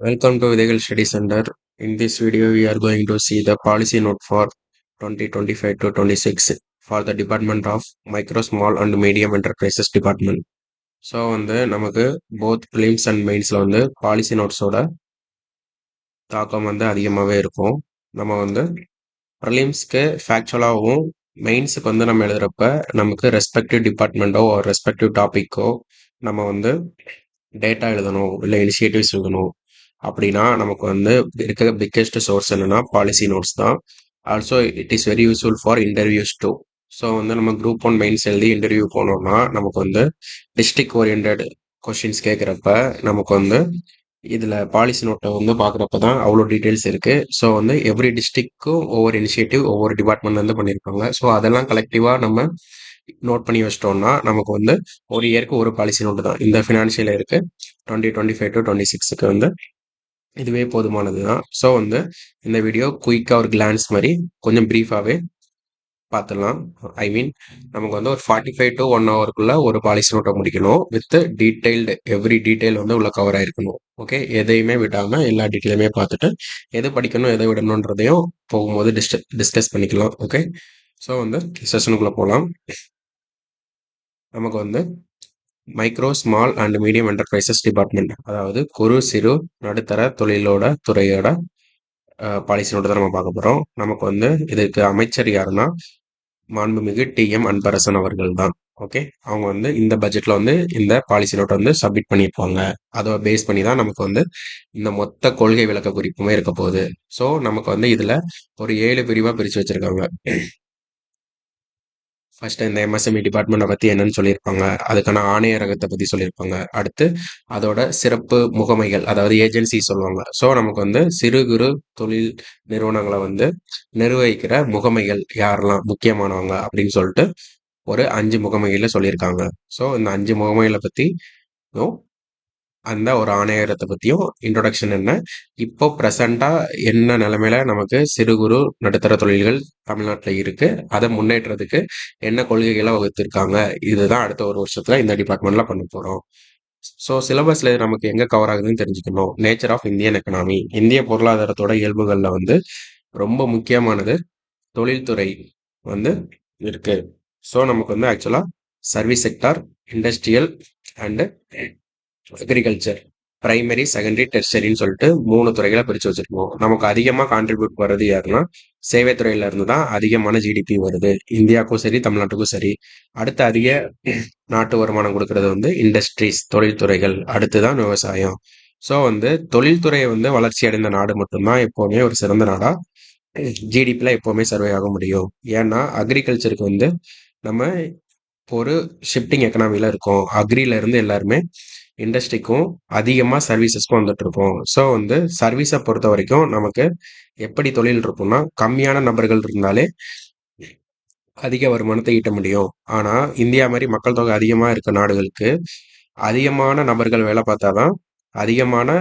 Welcome to Vidigal Study Center. In this video, we are going to see the policy note for 2025 to 26 for the Department of Micro, Small and Medium Enterprises Department. So நமக்கு both prelims and மெயின்ஸில் policy நோட்ஸோட தாக்கம் அதிகமாகவே இருக்கும். நம்ம ப்ரிலிம்ஸ்க்கு ஃபேக்சுவலாகவும் மெயின்ஸுக்கு நம்ம எழுதுறப்ப நமக்கு respective டிபார்ட்மெண்ட்டோ respective டாப்பிக்கோ நம்ம data எழுதணும், இல்லை இனிஷியேட்டிவ்ஸ் எழுதணும் அப்படின்னா நமக்கு இருக்க பிக்கெஸ்ட் சோர்ஸ் என்னன்னா பாலிசி நோட்ஸ் தான். Also it is very useful for interviews too. So நம்ம குரூப் 1 மெயின்ஸ் எழுதி இன்டர்வியூ போனோம்னா நமக்கு டிஸ்ட்ரிக்ட் ஓரியன்ட் கொஷின்ஸ் கேட்குறப்ப நமக்கு இதில் பாலிசி நோட்டை பார்க்குறப்ப தான் அவ்வளோ டீட்டெயில்ஸ் இருக்குது. ஸோ எவ்ரி டிஸ்ட்ரிக்ட்க்கும் ஒவ்வொரு இனிஷியேட்டிவ் ஒவ்வொரு டிபார்ட்மெண்ட் பண்ணியிருப்பாங்க. ஸோ அதெல்லாம் கலெக்டிவாக நம்ம நோட் பண்ணி வச்சிட்டோம்னா நமக்கு ஒரு இயருக்கு ஒரு பாலிசி நோட்டு தான். இந்த ஃபினான்ஷியல் இயருக்கு 2025 to 26க்கு இதுவே போதுமானது தான். ஸோ இந்த வீடியோ குயிக்காக ஒரு கிளான்ஸ் மாதிரி கொஞ்சம் ப்ரீஃபாகவே பார்த்துடலாம். ஐ மீன் நமக்கு ஒரு 45 to 1 ஹவருக்குள்ள ஒரு பாலிசி நோட்டை முடிக்கணும் வித் டீட்டெயில்டு எவ்ரி டீட்டெயில் உள்ள கவர் ஆயிருக்கணும். ஓகே, எதையுமே விடாமல் எல்லா டீட்டெயிலுமே பார்த்துட்டு எது படிக்கணும் எதை விடணுன்றதையும் போகும்போது டிஸ்கஸ் பண்ணிக்கலாம். ஓகே, ஸோ செஷனுக்குள்ளே போகலாம். நமக்கு micro, small and medium enterprises department, அதாவது குறு சிறு நடுத்தர தொழிலோட துறையோட பாலிசி நோட்டு தான் நம்ம பார்க்க போகிறோம். நமக்கு இதுக்கு அமைச்சர் யாருன்னா மாண்புமிகு டிஎம் அன்பரசன் அவர்கள் தான். ஓகே, அவங்க இந்த பட்ஜெட்ல இந்த பாலிசி நோட்டை சப்மிட் பண்ணியிருப்பாங்க. அதை பேஸ் பண்ணி தான் நமக்கு இந்த மொத்த கொள்கை விளக்க குறிப்புமே இருக்க போகுது. ஸோ நமக்கு இதில் ஒரு 7 பிரிவாக பிரித்து வச்சிருக்காங்க. ஃபர்ஸ்ட் இந்த எம்எஸ்எம்இ டிபார்ட்மெண்ட்டை பற்றி என்னன்னு சொல்லியிருப்பாங்க, அதுக்கான ஆணையரகத்தை பற்றி சொல்லியிருப்பாங்க. அடுத்து அதோட சிறப்பு முகமைகள், அதாவது ஏஜென்சி சொல்லுவாங்க. ஸோ நமக்கு சிறு குறு தொழில் நிறுவனங்களை நிர்வகிக்கிற முகமைகள் யாரெல்லாம் முக்கியமானவங்க அப்படின்னு சொல்லிட்டு ஒரு 5 முகமைகளை சொல்லியிருக்காங்க. ஸோ இந்த 5 முகமைகளை பற்றியும் அந்த ஒரு ஆணையரத்தை பற்றியும் இன்ட்ரொடக்ஷன் என்ன, இப்போ ப்ரெசண்டாக என்ன நிலைமையில நமக்கு சிறு குறு நடுத்தர தொழில்கள் தமிழ்நாட்டில் இருக்கு, அதை முன்னேற்றத்துக்கு என்ன கொள்கைகளை வகுத்திருக்காங்க, இதுதான் அடுத்த ஒரு வருஷத்துல இந்த டிபார்ட்மெண்ட்ல பண்ண போறோம். ஸோ சிலபஸ்ல நமக்கு எங்க கவர் ஆகுதுன்னு தெரிஞ்சுக்கணும். நேச்சர் ஆஃப் இந்தியன் எக்கனாமி, இந்திய பொருளாதாரத்தோட இயல்புகள்ல ரொம்ப முக்கியமானது தொழில்துறை வந்து இருக்கு. ஸோ நமக்கு ஆக்சுவலா service sector, industrial and agriculture, primary, secondary, டெர்ஷரின்னு சொல்லிட்டு 3 துறைகளை பிரித்து வச்சிருக்கோம். நமக்கு அதிகமாக கான்ட்ரிபியூட் வர்றது யாருன்னா சேவைத்துறையில இருந்து தான் அதிகமான ஜிடிபி வருது, இந்தியாவுக்கும் சரி தமிழ்நாட்டுக்கும் சரி. அடுத்து அதிக நாட்டு வருமானம் கொடுக்கறது இண்டஸ்ட்ரீஸ், தொழில்துறைகள். அடுத்து தான் விவசாயம். ஸோ தொழில்துறையை வளர்ச்சி அடைந்த நாடு மட்டும்தான் எப்போவுமே ஒரு சிறந்த நாடா ஜிடிபியில் எப்போவுமே சர்வே ஆக முடியும். ஏன்னா அக்ரிகல்ச்சருக்கு நம்ம ஒரு ஷிஃப்டிங் எக்கனாமியில் இருக்கோம். அக்ரில இருந்து எல்லாருமே இண்டஸ்ட்ரிக்கும் அதிகமாக சர்வீசஸ்க்கும் வந்துட்டு இருக்கோம். ஸோ சர்வீஸை பொறுத்த வரைக்கும் நமக்கு எப்படி தொழில் இருக்கும்னா, கம்மியான நபர்கள் இருந்தாலே அதிக வருமானத்தை ஈட்ட முடியும். ஆனால் இந்தியா மாதிரி மக்கள் தொகை அதிகமாக இருக்க நாடுகளுக்கு அதிகமான நபர்கள் வேலை பார்த்தாதான் அதிகமான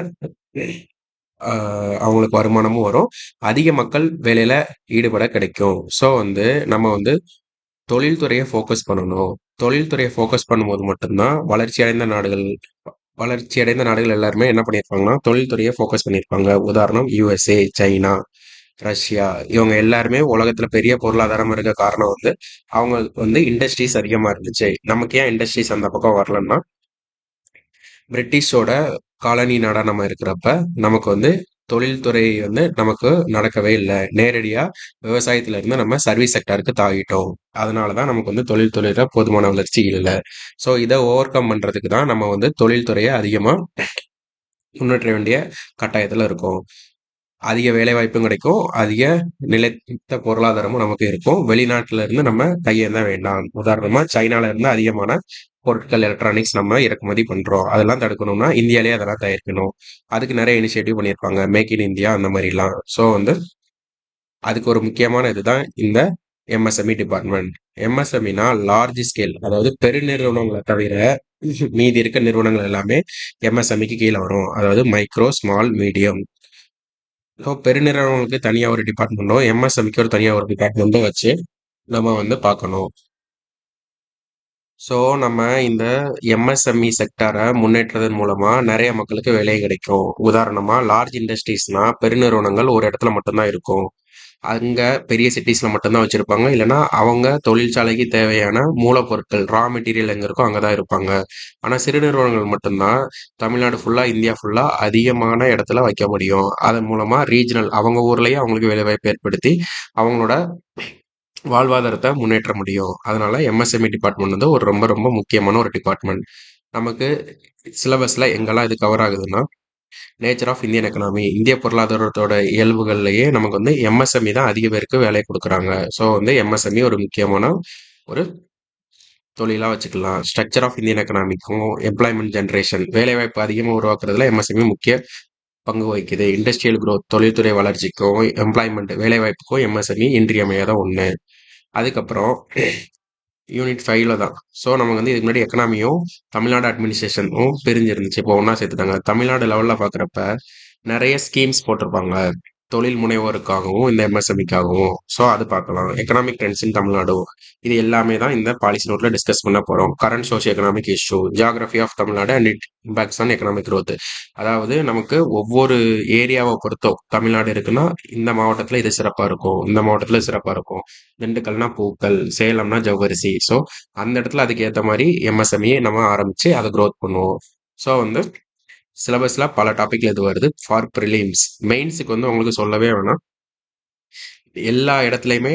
அவங்களுக்கு வருமானமும் வரும், அதிக மக்கள் வேலையில ஈடுபட கிடைக்கும். ஸோ நம்ம தொழில்துறையை ஃபோக்கஸ் பண்ணணும். தொழில்துறையை ஃபோக்கஸ் பண்ணும்போது மட்டும்தான் வளர்ச்சி அடைந்த நாடுகள் எல்லாருமே என்ன பண்ணியிருப்பாங்கன்னா தொழில்துறையை ஃபோக்கஸ் பண்ணியிருப்பாங்க. உதாரணம் யூஎஸ்ஏ, சைனா, ரஷ்யா. இவங்க எல்லாருமே உலகத்துல பெரிய பொருளாதாரம் இருக்க காரணம் அவங்க இண்டஸ்ட்ரீஸ் அதிகமா இருந்துச்சு. நமக்கு ஏன் இண்டஸ்ட்ரீஸ் அந்த பக்கம் வரலன்னா, பிரிட்டிஷோட காலனி நாடா நம்ம இருக்கிறப்ப நமக்கு தொழில்துறை நமக்கு நடக்கவே இல்லை. நேரடியா விவசாயத்துல இருந்து நம்ம சர்வீஸ் செக்டாருக்கு தாவிட்டோம். அதனாலதான் நமக்கு தொழில்துறையில போதுமான வளர்ச்சி இல்லை. ஸோ இதை ஓவர் கம் பண்றதுக்கு தான் நம்ம தொழில்துறையை அதிகமா முன்னேற்ற வேண்டிய கட்டாயத்துல இருக்கும். அதிக வேலை வாய்ப்பும் கிடைக்கும், அதிக நிலைத்த பொருளாதாரமும் நமக்கு இருக்கும். வெளிநாட்டுல இருந்து நம்ம கையேந்த வேண்டாம். உதாரணமா சைனால இருந்து அதிகமான பொருட்கள், எலக்ட்ரானிக்ஸ் நம்ம இறக்குமதி பண்றோம். அதெல்லாம் தடுக்கணும்னா இந்தியாலேயே அதெல்லாம் தயாரிக்கணும். அதுக்கு நிறைய இனிஷியேட்டிவ் பண்ணியிருப்பாங்க, மேக் இன் இந்தியா அந்த மாதிரிலாம். ஸோ அதுக்கு ஒரு முக்கியமான இதுதான் இந்த எம்எஸ்எம்இ டிபார்ட்மெண்ட். எம்எஸ்எம்இனா லார்ஜ் ஸ்கேல், அதாவது பெருநிறுவனங்களை தவிர மீதி இருக்க நிறுவனங்கள் எல்லாமே எம்எஸ்எம்இக்கு கீழே வரும். அதாவது மைக்ரோ, ஸ்மால், மீடியம். ஸோ பெருநிறுவனங்களுக்கு தனியாக ஒரு டிபார்ட்மெண்ட்டோ எம்எஸ்எம்இக்கு ஒரு தனியாக ஒரு டிபார்ட்மெண்ட்டோ வச்சு நம்ம பார்க்கணும். ஸோ நம்ம இந்த எம்எஸ்எம்இ செக்டாரை முன்னேற்றதன் மூலமா நிறைய மக்களுக்கு வேலை கிடைக்கும். உதாரணமா லார்ஜ் இண்டஸ்ட்ரீஸ்னா பெருநிறுவனங்கள் ஒரு இடத்துல மட்டும்தான் இருக்கும். அங்க பெரிய சிட்டிஸ்ல மட்டும்தான் வச்சிருப்பாங்க. இல்லைன்னா அவங்க தொழிற்சாலைக்கு தேவையான மூலப்பொருட்கள் மெட்டீரியல் எங்க இருக்கோ அங்கதான் இருப்பாங்க. ஆனா சிறு நிறுவனங்கள் மட்டும்தான் தமிழ்நாடு ஃபுல்லா, இந்தியா ஃபுல்லா அதிகமான இடத்துல வைக்க முடியும். அதன் மூலமா ரீஜனல் அவங்க ஊர்லயே அவங்களுக்கு வேலைவாய்ப்பு ஏற்படுத்தி அவங்களோட வாழ்வாதாரத்தை முன்னேற்ற முடியும். அதனால எம்எஸ்எம்இ டிபார்ட்மெண்ட் வந்து ஒரு ரொம்ப ரொம்ப முக்கியமான ஒரு டிபார்ட்மெண்ட். நமக்கு சிலபஸ்ல எங்கெல்லாம் இது கவர் ஆகுதுன்னா, நேச்சர் ஆஃப் இந்தியன் எக்கனாமி, இந்திய பொருளாதாரத்தோட இயல்புகள்லயே நமக்கு வந்து எம்எஸ்எம்இ தான் அதிக பேருக்கு வேலை கொடுக்குறாங்க. ஸோ வந்து எம்எஸ்எம்இ ஒரு முக்கியமான ஒரு தொழிலா வச்சுக்கலாம். ஸ்ட்ரக்சர் ஆஃப் இந்தியன் எக்கனாமிக்கும் எம்ப்ளாய்மெண்ட் ஜென்ரேஷன், வேலைவாய்ப்பு அதிகமாக உருவாக்குறதுல எம்எஸ்எம்இ முக்கிய பங்கு வகிக்குது. இண்டஸ்ட்ரியல் growth, தொழில்துறை வளர்ச்சிக்கும் எம்ப்ளாய்மெண்ட் வேலைவாய்ப்புக்கும் எம்எஸ்எம்இ இன்றியமையாத ஒண்ணு. அதுக்கப்புறம் யூனிட் 5ல தான். ஸோ நமக்கு வந்து இதுக்கு முன்னாடி எக்கனாமியும் தமிழ்நாடு அட்மினிஸ்ட்ரேஷனும் பிரிஞ்சிருந்துச்சு. இப்போ ஒன்றா சேர்த்துட்டாங்க. தமிழ்நாடு லெவலில் பார்க்குறப்ப நிறைய ஸ்கீம்ஸ் போட்டிருப்பாங்க. தொழில் முனைவோருக்காகவும் இந்த எம்எஸ்எம்இக்காகவும். ஸோ அது பார்க்கலாம். எக்கனாமிக் ட்ரெண்ட்ஸ் இன் தமிழ்நாடு, இது எல்லாமே தான் இந்த பாலிசி நோட்டில் டிஸ்கஸ் பண்ண போகிறோம். Current socio economic issue, geography of Tamil Nadu and it impacts on economic growth. அதாவது நமக்கு ஒவ்வொரு ஏரியாவை பொறுத்தோ தமிழ்நாடு இருக்குன்னா இந்த மாவட்டத்தில் இது சிறப்பாக இருக்கும், இந்த மாவட்டத்தில் சிறப்பாக இருக்கும். திண்டுக்கல்னா பூக்கள், சேலம்னா ஜவ்வரிசி. ஸோ அந்த இடத்துல அதுக்கு ஏற்ற மாதிரி எம்எஸ்எம்இ நம்ம ஆரம்பிச்சு அதை growth பண்ணுவோம். ஸோ வந்து சிலபஸ்ல பல டாபிக்ல இது வருது. ஃபார் ப்ரிலிம்ஸ், மெயின்ஸுக்கு வந்து உங்களுக்கு சொல்லவே வேணாம். எல்லா இடத்துலையுமே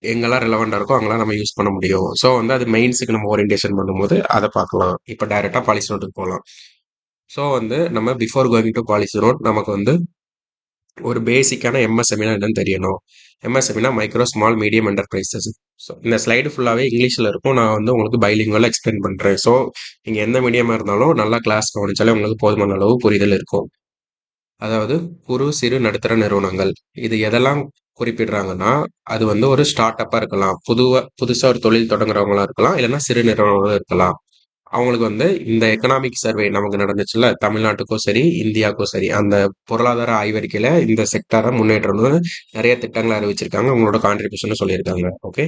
எங்கெல்லாம் ரெலவெண்டா இருக்கோ அங்கெல்லாம் நம்ம யூஸ் பண்ண முடியும். ஸோ வந்து அது மெயின்ஸுக்கு நம்ம ஓரியன்டேஷன் பண்ணும்போது அதை பார்க்கலாம். இப்போ டைரக்டா பாலிசி நோட்டுக்கு போகலாம். ஸோ வந்து நம்ம before going to policy note நமக்கு வந்து ஒரு பேசிக்கான எம்எஸ்எம்இனா என்னன்னு தெரியணும். எம்எஸ்எம்இனா micro small medium enterprises. So இந்த ஸ்லைடு ஃபுல்லாகவே இங்கிலீஷில் இருக்கும். நான் வந்து உங்களுக்கு பைலிங்குவலாக எக்ஸ்பிளைன் பண்ணுறேன். ஸோ நீங்கள் எந்த மீடியமாக இருந்தாலும் நல்லா கிளாஸ் கவனிச்சாலே உங்களுக்கு போதுமான அளவு புரிதல் இருக்கும். அதாவது குறு சிறு நடுத்தர நிறுவனங்கள், இது எதெல்லாம் குறிப்பிடுறாங்கன்னா, அது வந்து ஒரு ஸ்டார்ட் அப்பா இருக்கலாம், புதுசா ஒரு தொழில் தொடங்குறவங்களா இருக்கலாம், இல்லைன்னா சிறு நிறுவனங்களும் இருக்கலாம். அவங்களுக்கு வந்து இந்த எக்கனாமிக் சர்வே நமக்கு நடந்துச்சுல்ல, தமிழ்நாட்டுக்கும் சரி இந்தியாவுக்கும் சரி, அந்த பொருளாதார ஆய்வறிக்கையில இந்த செக்டாரை முன்னேற்றம்னு நிறைய திட்டங்களை அறிவிச்சிருக்காங்க. அவங்களோட கான்ட்ரிபியூஷன் சொல்லியிருக்காங்க. ஓகே.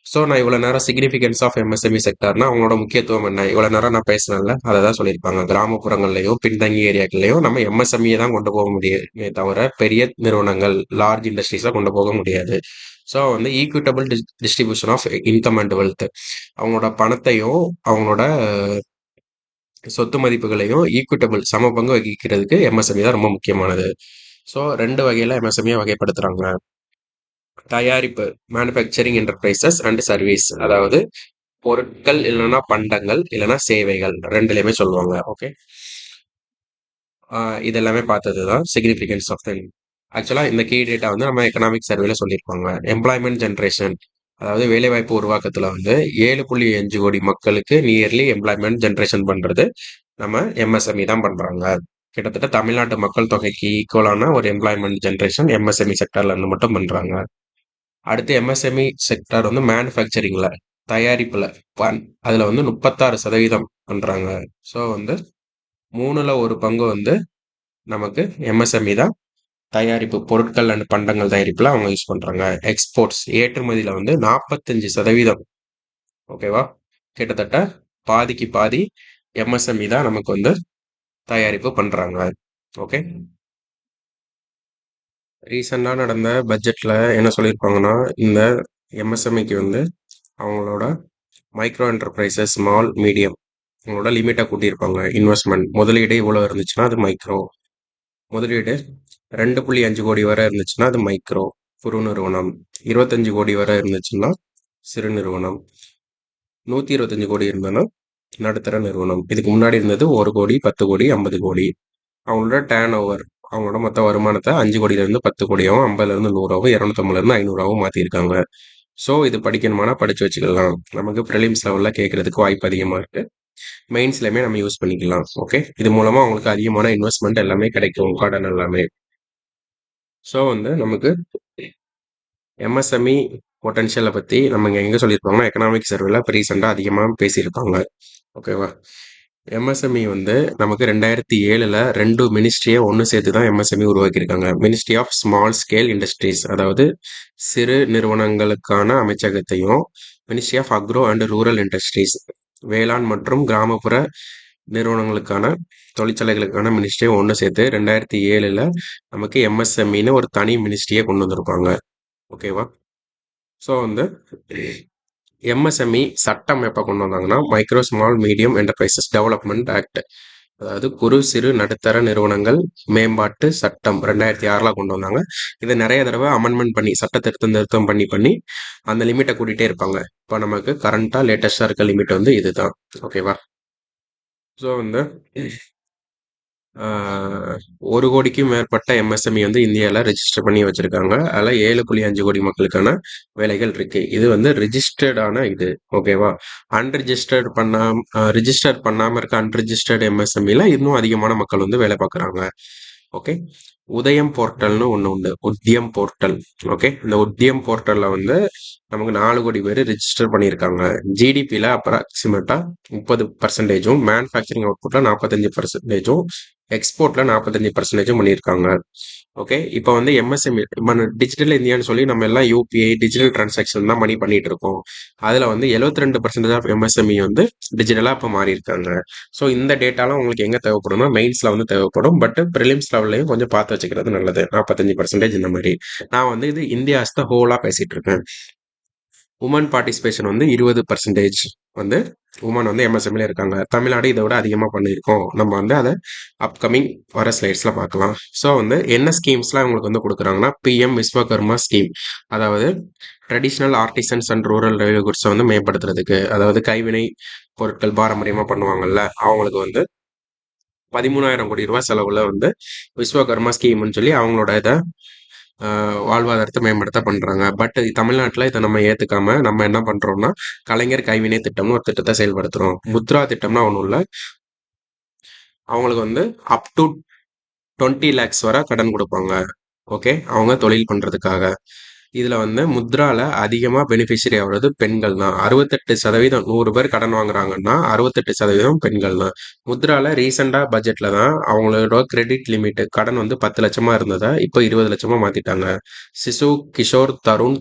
ஸோ நான் இவ்வளோ நேரம் சிக்னிஃபிகன்ஸ் ஆஃப் எம்எஸ்எம்இ செக்டார்னா அவங்களோட முக்கியத்துவம் என்ன, இவ்வளோ நேரம் நான் பேசினேன்ல அதை தான் சொல்லியிருப்பாங்க. கிராமப்புறங்கள்லையும் பின்தங்கிய ஏரியாக்கள்லையும் நம்ம எம்எஸ்எம்இயை தான் கொண்டு போக முடியுமே தவிர பெரிய நிறுவனங்கள் லார்ஜ் இண்டஸ்ட்ரீஸாக கொண்டு போக முடியாது. ஸோ வந்து equitable distribution of income and wealth, அவங்களோட பணத்தையும் அவங்களோட சொத்து மதிப்புகளையும் ஈக்விட்டபிள் சம பங்கு வகிக்கிறதுக்கு எம்எஸ்எம்இ தான் ரொம்ப முக்கியமானது. ஸோ ரெண்டு வகையில் எம்எஸ்எம்இயை வகைப்படுத்துறாங்க. தயாரிப்பு, மேனுஃபேக்சரிங் என்டர்பிரைசஸ் அண்ட் சர்வீஸ், அதாவது பொருட்கள் இல்லைன்னா பண்டங்கள் இல்லைன்னா சேவைகள் ரெண்டுலையுமே சொல்லுவாங்க. ஓகே. இதெல்லாமே பார்த்தது தான் சிக்னிஃபிகன்ஸ் ஆஃப் தென். ஆக்சுவலாக இந்த கீ டேட்டா வந்து நம்ம எக்கனாமிக் சர்வேல சொல்லியிருப்பாங்க. எம்ப்ளாய்மெண்ட் ஜென்ரேஷன், அதாவது வேலைவாய்ப்பு உருவாக்கத்தில் வந்து 7.5 கோடி மக்களுக்கு நியர்லி எம்ப்ளாய்மெண்ட் ஜென்ரேஷன் பண்ணுறது நம்ம எம்எஸ்எம்இ தான் பண்ணுறாங்க. கிட்டத்தட்ட தமிழ்நாட்டு மக்கள் தொகைக்கு ஈக்குவலான ஒரு எம்ப்ளாய்மெண்ட் ஜென்ரேஷன் எம்எஸ்எம்இ செக்டர்ல இருந்து மட்டும் பண்ணுறாங்க. அடுத்து எம்எஸ்எம்இ செக்டர் வந்து மேனுஃபேக்சரிங்ல, தயாரிப்புல அதில் வந்து 36% பண்ணுறாங்க. ஸோ வந்து 3ல் 1 பங்கு வந்து நமக்கு எம்எஸ்எம்இ தான் தயாரிப்பு, பொருட்கள் அண்ட் பண்டங்கள் தயாரிப்புல அவங்க யூஸ் பண்றாங்க. எக்ஸ்போர்ட்ஸ், ஏற்றுமதியில வந்து 45%. ஓகேவா. கிட்டத்தட்ட பாதிக்கு பாதி எம்எஸ்எம்இ தான் நமக்கு வந்து தயாரிப்பு பண்றாங்க. ஓகே. ரீசெண்டா நடந்த பட்ஜெட்ல என்ன சொல்லியிருப்பாங்கன்னா, இந்த எம்எஸ்எம்இக்கு வந்து அவங்களோட மைக்ரோ என்டர்பிரைசஸ், ஸ்மால் மீடியம், அவங்களோட லிமிட்டை கூட்டியிருப்பாங்க. இன்வெஸ்ட்மெண்ட் முதலீடு இவ்வளோ இருந்துச்சுன்னா அது மைக்ரோ, முதலீடு 2.5 கோடி வரை இருந்துச்சுன்னா அது மைக்ரோ குறு நிறுவனம், 25 கோடி வரை இருந்துச்சுன்னா சிறு நிறுவனம், 125 கோடி இருந்ததுன்னா நடுத்தர நிறுவனம். இதுக்கு முன்னாடி இருந்தது 1 கோடி, 10 கோடி, 50 கோடி. அவங்களோட டேர்ன் ஓவர், அவங்களோட மொத்த வருமானத்தை 5 கோடியிலேருந்து 10 கோடியாகவும், 50லேருந்து 100ஆகவும், 250லேருந்து 500ஆகவும் மாற்றிருக்காங்க. ஸோ இது படிக்கணுமானா படிச்சு வச்சுக்கலாம். நமக்கு ப்ரிலிம்ஸ் லெவலில் கேட்கறதுக்கு வாய்ப்பு அதிகமாக இருக்கு. மெயின்ஸ்லையுமே நம்ம யூஸ் பண்ணிக்கலாம். ஓகே. இது மூலமா அவங்களுக்கு அதிகமான இன்வெஸ்ட்மெண்ட் எல்லாமே கிடைக்கும், கடன் எல்லாமே. ஸோ வந்து நமக்கு எம்எஸ்எம்இ பொட்டன்ஷியலை பற்றி நம்ம இங்கே எங்கே சொல்லியிருப்பாங்கன்னா எக்கனாமிக் சர்வேல இப்போ ரீசெண்டாக அதிகமாக பேசியிருப்பாங்க. ஓகேவா. எம்எஸ்எம்இ வந்து நமக்கு 2007ல் 2 மினிஸ்ட்ரியை ஒன்று சேர்த்து தான் எம்எஸ்எம்இ உருவாக்கியிருக்காங்க. Ministry of small scale industries, அதாவது சிறு நிறுவனங்களுக்கான அமைச்சகத்தையும் ministry of agro and rural industries, வேளாண் மற்றும் கிராமப்புற நிறுவனங்களுக்கான தொழிற்சாலைகளுக்கான மினிஸ்ட்ரியை ஒன்று சேர்த்து 2007 நமக்கு எம்எஸ்எம்இன்னு ஒரு தனி மினிஸ்ட்ரியை கொண்டு வந்திருப்பாங்க. ஓகேவா? ஸோ வந்து எம்எஸ்எம்இ சட்டம் எப்போ கொண்டு வந்தாங்கன்னா micro small medium enterprises development act, அதாவது குறு சிறு நடுத்தர நிறுவனங்கள் மேம்பாட்டு சட்டம் 2006 கொண்டு வந்தாங்க. இதை நிறைய தடவை அமெண்ட்மெண்ட் பண்ணி சட்ட திருத்தம் பண்ணி அந்த லிமிட்டை கூட்டிகிட்டே இருப்பாங்க. இப்போ நமக்கு கரண்ட்டாக லேட்டஸ்டாக இருக்க லிமிட் வந்து இதுதான். ஓகேவா? ஸோ வந்து 1 கோடிக்கும் மேற்பட்ட எம்எஸ்எம்இ வந்து இந்தியாவில் ரெஜிஸ்டர் பண்ணி வச்சிருக்காங்க. அதில் 7.5 கோடி மக்களுக்கான வேலைகள் இருக்கு. இது வந்து ரிஜிஸ்டர்டான இது. ஓகேவா? அன்ரிஜிஸ்டர்ட் ரிஜிஸ்டர் பண்ணாமல் இருக்க அன்ரிஜிஸ்டர்ட் எம்எஸ்எம்இல இன்னும் அதிகமான மக்கள் வந்து வேலை பார்க்குறாங்க. ஓகே, உதயம் போர்ட்டல்னு ஒன்று உண்டு, உத்தியம் போர்ட்டல். ஓகே, இந்த உத்தியம் போர்ட்டலில் வந்து நமக்கு 4 கோடி பேர் ரிஜிஸ்டர் பண்ணியிருக்காங்க. ஜிடிபியில் அப்ராக்சிமேட்டாக 30%, மேனுஃபேக்சரிங் அவுட்புட்டில் 45%, எக்ஸ்போர்ட்டில் 45% பண்ணியிருக்காங்க. ஓகே, இப்போ வந்து எம்எஸ்எம்இ டிஜிட்டல் இந்தியான்னு சொல்லி நம்ம எல்லாம் யூபிஐ டிஜிட்டல் டிரான்சாக்ஷன் தான் மணி பண்ணிட்டு இருக்கோம். அதில் வந்து 72% ஆஃப் எம்எஸ்எம்இ வந்து டிஜிட்டலாக இப்போ மாறி இருக்காங்க. ஸோ இந்த டேட்டாலாம் உங்களுக்கு எங்கே தேவைப்படும்னா மெயின்ஸில் வந்து தேவைப்படும். பட் ப்ரிலிம்ஸ் லெவல்லையும் கொஞ்சம் பார்த்து வச்சுக்கிறது நல்லது. 45% இந்த மாதிரி. நான் வந்து இது இந்தியாஸ் த ஹோலாக பேசிட்டு இருக்கேன். உமன் பார்ட்டிசிபேஷன் வந்து 20% வந்து உமன் வந்து எம்எஸ்எம்ல இருக்காங்க. தமிழ்நாடு இதை விட அதிகமாக பண்ணியிருக்கோம். நம்ம வந்து அதை அப்கமிங் வர ஸ்லைட்ஸில் பார்க்கலாம். ஸோ வந்து என்ன ஸ்கீம்ஸ்லாம் உங்களுக்கு வந்து கொடுக்குறாங்கன்னா பிஎம் விஸ்வகர்மா ஸ்கீம், அதாவது ட்ரெடிஷ்னல் ஆர்டிசன்ஸ் அண்ட் ரூரல் லைவ்லிஹுட்ஸை வந்து மேம்படுத்துறதுக்கு, அதாவது கைவினை பொருட்கள் பாரம்பரியமாக பண்ணுவாங்கல்ல அவங்களுக்கு வந்து 13,000 கோடி ரூபாய் செலவுல வந்து விஸ்வகர்மா ஸ்கீம்னு சொல்லி அவங்களோட இதை வாழ்வாதாரத்தை மேம்படுத்த பண்றாங்க. பட் தமிழ்நாட்டில் இதை நம்ம ஏத்துக்காம நம்ம என்ன பண்றோம்னா கலைஞர் கைவினை திட்டம்னு ஒரு திட்டத்தை செயல்படுத்துறோம். முத்ரா திட்டம்னா ஒன்றும் இல்லை, அவங்களுக்கு வந்து அப் டு 20 lakhs வரை கடன் கொடுப்பாங்க. ஓகே, அவங்க தொழில் பண்றதுக்காக. இதுல வந்து முத்ரால அதிகமா பெனிஃபிஷரி ஆகுறது பெண்கள் தான். 68%, 100 பேர் கடன் வாங்குறாங்கன்னா 68% பெண்கள் தான். முத்ரால ரீசெண்டா பட்ஜெட்ல தான் அவங்களோட கிரெடிட் லிமிட் கடன் வந்து 10 லட்சமா இருந்ததை இப்போ 20 லட்சமா மாத்திட்டாங்க. சிசு, கிஷோர்,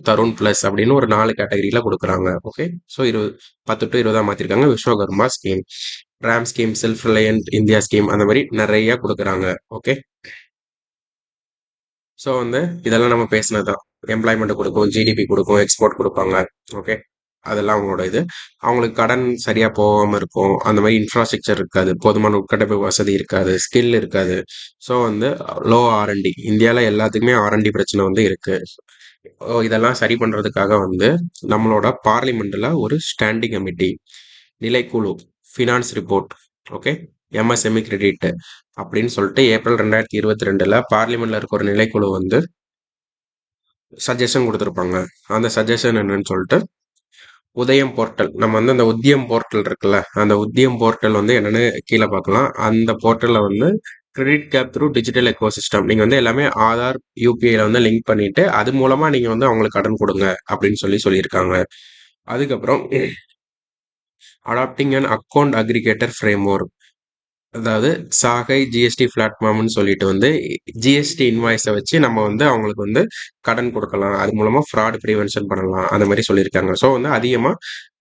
தருண் பிளஸ் அப்படின்னு ஒரு 4 கேட்டகரியில கொடுக்குறாங்க. ஓகே, ஸோ 10 to 20 மாத்திருக்காங்க. Vishwakarma scheme, RAM scheme, self reliant India scheme, அந்த மாதிரி நிறைய கொடுக்குறாங்க. ஓகே, ஸோ வந்து இதெல்லாம் நம்ம பேசினதுதான். எம்ப்ளாய்மெண்ட் கொடுக்கும், ஜிடிபி கொடுக்கும், எக்ஸ்போர்ட் கொடுப்பாங்க. ஓகே, அதெல்லாம் அவங்களோட இது. அவங்களுக்கு கடன் சரியா போகாம இருக்கும், அந்த மாதிரி இன்ஃப்ராஸ்ட்ரக்சர் இருக்காது, போதுமான உட்கட்டமைப்பு வசதி இருக்காது, ஸ்கில் இருக்காது. ஸோ வந்து லோ ஆர்என்டி, இந்தியாவில் எல்லாத்துக்குமே ஆர்என்டி பிரச்சனை வந்து இருக்கு. இதெல்லாம் சரி பண்றதுக்காக வந்து நம்மளோட பார்லிமெண்ட்ல ஒரு ஸ்டாண்டிங் கமிட்டி, நிலைக்குழு, finance report, okay, MSME credit அப்படின்னு சொல்லிட்டு ஏப்ரல் 2022 பார்லிமெண்ட்ல இருக்க ஒரு நிலைக்குழு வந்து சஜஷன் கொடுத்துருப்பாங்க. அந்த சஜஷன் என்னன்னு சொல்லிட்டு உதயம் போர்ட்டல், நம்ம வந்து அந்த உத்தியம் போர்ட்டல் இருக்குல்ல, அந்த உத்தியம் போர்ட்டல் வந்து என்னன்னு கீழே பார்க்கலாம். அந்த போர்ட்டல்ல வந்து credit gap through digital ecosystem, நீங்க வந்து எல்லாமே ஆதார் யூபிஐல வந்து லிங்க் பண்ணிட்டு அது மூலமா நீங்க வந்து அவங்களுக்கு கடன் கொடுங்க அப்படின்னு சொல்லியிருக்காங்க. அதுக்கப்புறம் adopting and account aggregator framework, அதாவது சாகை ஜிஎஸ்டி பிளாட்ஃபார்ம்னு சொல்லிட்டு வந்து ஜிஎஸ்டி இன்வாய்ஸை வச்சு நம்ம வந்து அவங்களுக்கு வந்து கடன் கொடுக்கலாம், அது மூலமா ஃப்ராட் ப்ரிவென்ஷன் பண்ணலாம், அந்த மாதிரி சொல்லியிருக்காங்க. ஸோ வந்து அதிகமாக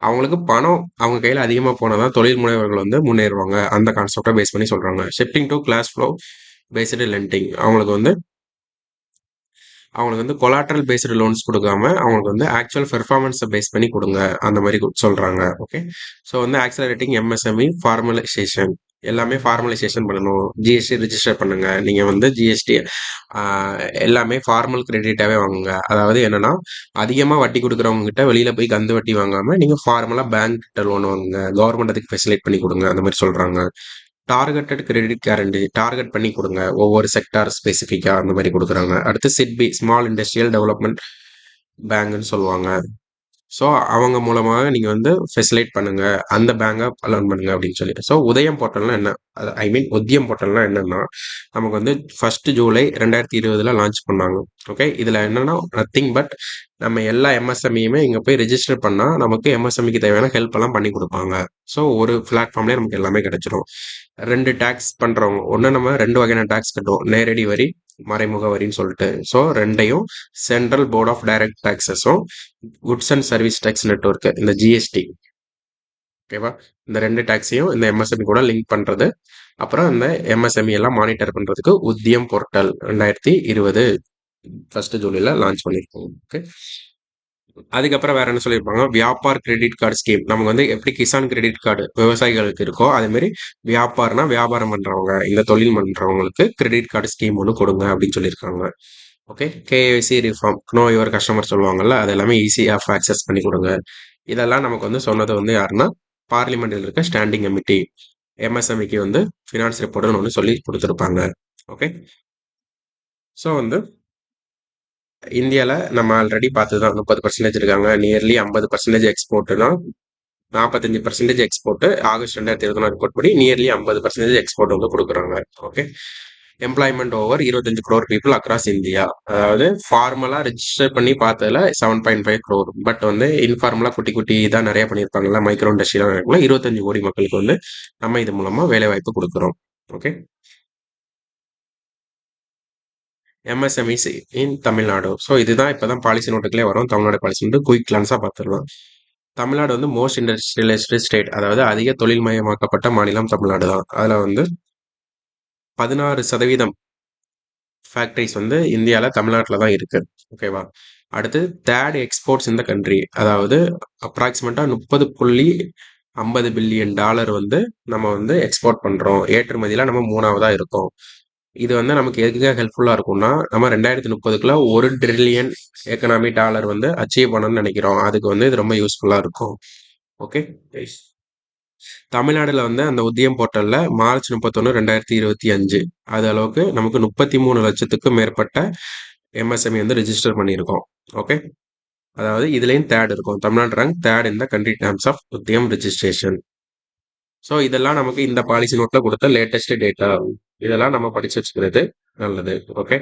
அவங்களுக்கு பணம் அவங்க கையில் அதிகமாக போனால் தொழில் முனைவர்கள் வந்து முன்னேறுவாங்க, அந்த கான்செப்டை பேஸ் பண்ணி சொல்றாங்க. Shifting to cash flow based lending, அவங்களுக்கு வந்து கொலாட்ரல் பேஸ்டு லோன்ஸ் கொடுக்காம அவங்களுக்கு வந்து ஆக்சுவல் பெர்ஃபார்மன்ஸை பேஸ் பண்ணி கொடுங்க, அந்த மாதிரி சொல்றாங்க. ஓகே, ஸோ வந்து ஆக்சலரேட்டிங் எம்எஸ்எம்இ ஃபார்மலைசேஷன், எல்லாமே ஃபார்மலைசேஷன் பண்ணணும். ஜிஎஸ்டி ரிஜிஸ்டர் பண்ணுங்க, நீங்க வந்து ஜிஎஸ்டி எல்லாமே ஃபார்மல் கிரெடிட்டாவே வாங்குங்க. அதாவது என்னன்னா அதிகமா வட்டி கொடுக்குறவங்க கிட்ட வெளியில போய் கந்து வட்டி வாங்காம நீங்க ஃபார்மலா பேங்க் கிட்ட லோன் வாங்குங்க, கவர்மெண்ட் அதுக்கு ஃபெசிலேட் பண்ணி கொடுங்க, அந்த மாதிரி சொல்றாங்க. டார்கெட்டட் கிரெடிட் கேரண்டி, டார்கெட் பண்ணி கொடுங்க, ஒவ்வொரு செக்டார் ஸ்பெசிஃபிக்கா அந்த மாதிரி கொடுக்குறாங்க. அடுத்து சிட்பி, ஸ்மால் இண்டஸ்ட்ரியல் டெவலப்மெண்ட் பேங்க்னு சொல்லுவாங்க. ஸோ அவங்க மூலமாக நீங்கள் வந்து ஃபெசிலேட் பண்ணுங்க, அந்த பேங்கை லேர்ன் பண்ணுங்க அப்படின்னு சொல்லி. ஸோ உதயம் போர்ட்டல்னா என்ன, ஐ மீன் உத்தியம் போர்ட்டல்னா என்னன்னா நமக்கு வந்து 1 ஜூலை 2020 லான்ச் பண்ணாங்க. ஓகே, இதில் என்னன்னா நத்திங் பட் நம்ம எல்லா எம்எஸ்எம்இயுமே இங்கே போய் ரெஜிஸ்டர் பண்ணால் நமக்கு எம்எஸ்எம்இக்கு தேவையான ஹெல்ப் எல்லாம் பண்ணி கொடுப்பாங்க. ஸோ ஒரு பிளாட்ஃபார்ம்லேயே நமக்கு எல்லாமே கிடைச்சிடும். 2 டேக்ஸ் பண்ணுறவங்க, ஒன்று நம்ம 2 வகையான டேக்ஸ் கட்டுவோம், நேரடி வரி, மறைமுக வரின்னு சொல்லிட்டு. ஸோ ரெண்டையும் சென்ட்ரல் போர்ட் ஆஃப் டைரக்ட் டாக்ஸஸும் goods and service tax network இந்த ஜிஎஸ்டி, ஓகேவா, இந்த ரெண்டு டாக்ஸையும் இந்த எம்எஸ்எம்இ கூட லிங்க் பண்றது. அப்புறம் இந்த எம்எஸ்எம்இ எல்லாம் மானிட்டர் பண்றதுக்கு உத்தியம் போர்ட்டல் 2020 ஃபர்ஸ்ட் ஜூலைல லான்ச் பண்ணியிருக்கோம். ஓகே, அதுக்கப்புறம் வேற என்ன சொல்லியிருப்பாங்க, வியாபார் கிரெடிட் கார்டு ஸ்கீம். நமக்கு வந்து எப்படி கிசான் கிரெடிட் கார்டு விவசாயிகளுக்கு இருக்கோ அதே மாதிரி வியாபாரம்னா வியாபாரம் பண்றவங்க, இந்த தொழில் பண்றவங்களுக்கு கிரெடிட் கார்டு ஸ்கீம் ஒன்று கொடுங்க அப்படின்னு சொல்லியிருக்காங்க. Okay, KYC reform, no your customer சொல்லுவாங்கல்ல, அது எல்லாமே ஈஸி ஆஃப் ஆக்சஸ் பண்ணி கொடுங்க. இதெல்லாம் நமக்கு வந்து சொன்னது வந்து யாருன்னா பார்லிமெண்ட்டில் இருக்க ஸ்டாண்டிங் கமிட்டி. எம்எஸ்எம்இக்கு வந்து ஃபினான்ஸ் ரிப்போர்ட்னு ஒன்று சொல்லி கொடுத்துருப்பாங்க. ஓகே, ஸோ வந்து இந்தியாவில் நம்ம ஆல்ரெடி பார்த்து தான் 30% இருக்காங்க, நியர்லி 50% எக்ஸ்போர்ட்னா 45% எக்ஸ்போர்ட். ஆகஸ்ட் 2021 ரிப்போர்ட் படி நியர்லி 50% எக்ஸ்போர்ட் வந்து கொடுக்குறாங்க. Okay, employment over 25 crore people across India. அதாவது ஃபார்மலா ரெஜிஸ்டர் பண்ணி பார்த்ததுல 7.5 crore, பட் வந்து இன்ஃபார்மலா குட்டி குட்டி தான் நிறைய பண்ணியிருப்பாங்கல்ல, மைக்ரோ இண்டஸ்ட்ரியெலாம் 25 கோடி மக்களுக்கு வந்து நம்ம இது மூலமா வேலை வாய்ப்பு கொடுக்குறோம். ஓகே, எம்எஸ்எம்இஸ் இன் தமிழ்நாடு. ஸோ இதுதான் இப்போதான் பாலிசி நோட்டுகளே வரும். தமிழ்நாடு பாலிசி நோட்டு குயிக் கிளான்ஸாக பார்த்துடலாம். தமிழ்நாடு வந்து மோஸ்ட் இண்டஸ்ட்ரியலைஸ்டு ஸ்டேட், அதாவது அதிக தொழில்மயமாக்கப்பட்ட மாநிலம் தமிழ்நாடு தான். அதில் வந்து 16% ஃபேக்ட்ரிஸ் வந்து இந்தியாவில் தமிழ்நாட்டில் தான் இருக்கு. ஓகேவா, அடுத்து தேர்ட் எக்ஸ்போர்ட்ஸ் இந்த கண்ட்ரி, அதாவது அப்ராக்சிமேட்டாக 30.50 பில்லியன் வந்து நம்ம வந்து எக்ஸ்போர்ட் பண்ணுறோம். ஏற்றுமதியில் நம்ம 3ஆவதா இருக்கோம். இது வந்து நமக்கு எதுக்காக ஹெல்ப்ஃபுல்லாக இருக்கும்னா, நம்ம 2030க்குள்ள 1 ட்ரில்லியன் எக்கனாமி டாலர் வந்து அச்சீவ் பண்ணணும்னு நினைக்கிறோம். அதுக்கு வந்து இது ரொம்ப யூஸ்ஃபுல்லாக இருக்கும். ஓகே, தமிழ்நாடுல வந்து அந்த உத்தியம் போர்ட்டல்ல மார்ச் 31 2025 அது அளவுக்கு நமக்கு 33 லட்சத்துக்கும் மேற்பட்ட எம்எஸ்எம்இ வந்து ரெஜிஸ்டர் பண்ணியிருக்கோம். ஓகே, அதாவது இதுலயும் தேர்ட் இருக்கும். தமிழ்நாடு ரேங்க் தேர்ட் இந்த country terms of Udyam registration. So இதெல்லாம் நமக்கு இந்த பாலிசி நோட்ல கொடுத்த லேட்டஸ்ட் டேட்டா. இதெல்லாம் நம்ம படிச்சு வச்சுக்கிறது நல்லது. ஓகே,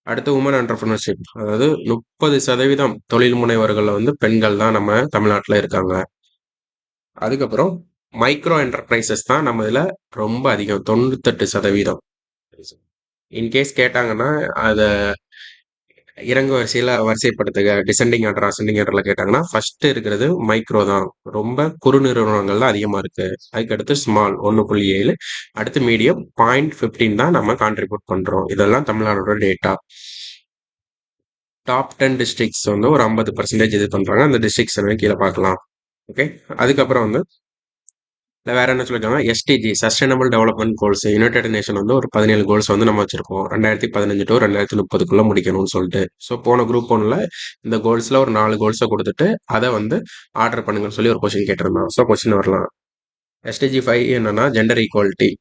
அடுத்து உமன் என்டர்பிரினர்ஷிப், அதாவது 30% தொழில் முனைவர்கள் வந்து பெண்கள் தான் நம்ம தமிழ்நாட்டில் இருக்காங்க. அதுக்கப்புறம் மைக்ரோ என்டர்பிரைசஸ் தான் நம்ம இதில் ரொம்ப அதிகம், 98%. இன்கேஸ் கேட்டாங்கன்னா அதை இறங்கு வரிசையில் வரிசைப்படுத்துக, டிசெண்டிங் ஆர்டர் அசெண்டிங் ஆர்டரில் கேட்டாங்கன்னா ஃபர்ஸ்ட் இருக்கிறது மைக்ரோ தான். ரொம்ப குறு நிறுவனங்கள் தான் அதிகமாக இருக்கு. அதுக்கடுத்து ஸ்மால் 1.7, அடுத்து மீடியம் 0.15 தான் நம்ம கான்ட்ரிபியூட் பண்ணுறோம். இதெல்லாம் தமிழ்நாடோட டேட்டா. டாப் 10 டிஸ்ட்ரிக்ட்ஸ் வந்து ஒரு 50% இது பண்ணுறாங்க. அந்த டிஸ்ட்ரிக்ட்ஸ் கீழே பார்க்கலாம். ஓகே, அதுக்கப்புறம் வந்து வேற என்ன சொல்லியிருக்காங்க, SDG sustainable development goals, United nation வந்து ஒரு 17 கோல்ஸ் வந்து நம்ம வச்சிருக்கோம் 2015 டு 2030க்குள்ள முடிக்கணும்னு சொல்லிட்டு. ஸோ போன குரூப் ஒன்ல இந்த கோல்ஸ்ல ஒரு 4 கோல்ஸை கொடுத்துட்டு அதை வந்து ஆர்டர் பண்ணுங்கன்னு சொல்லி ஒரு கொஸ்டின் கேட்டிருந்தோம். ஸோ கொஸ்டின் வரலாம். எஸ்டிஜி 5 என்னன்னா gender equality,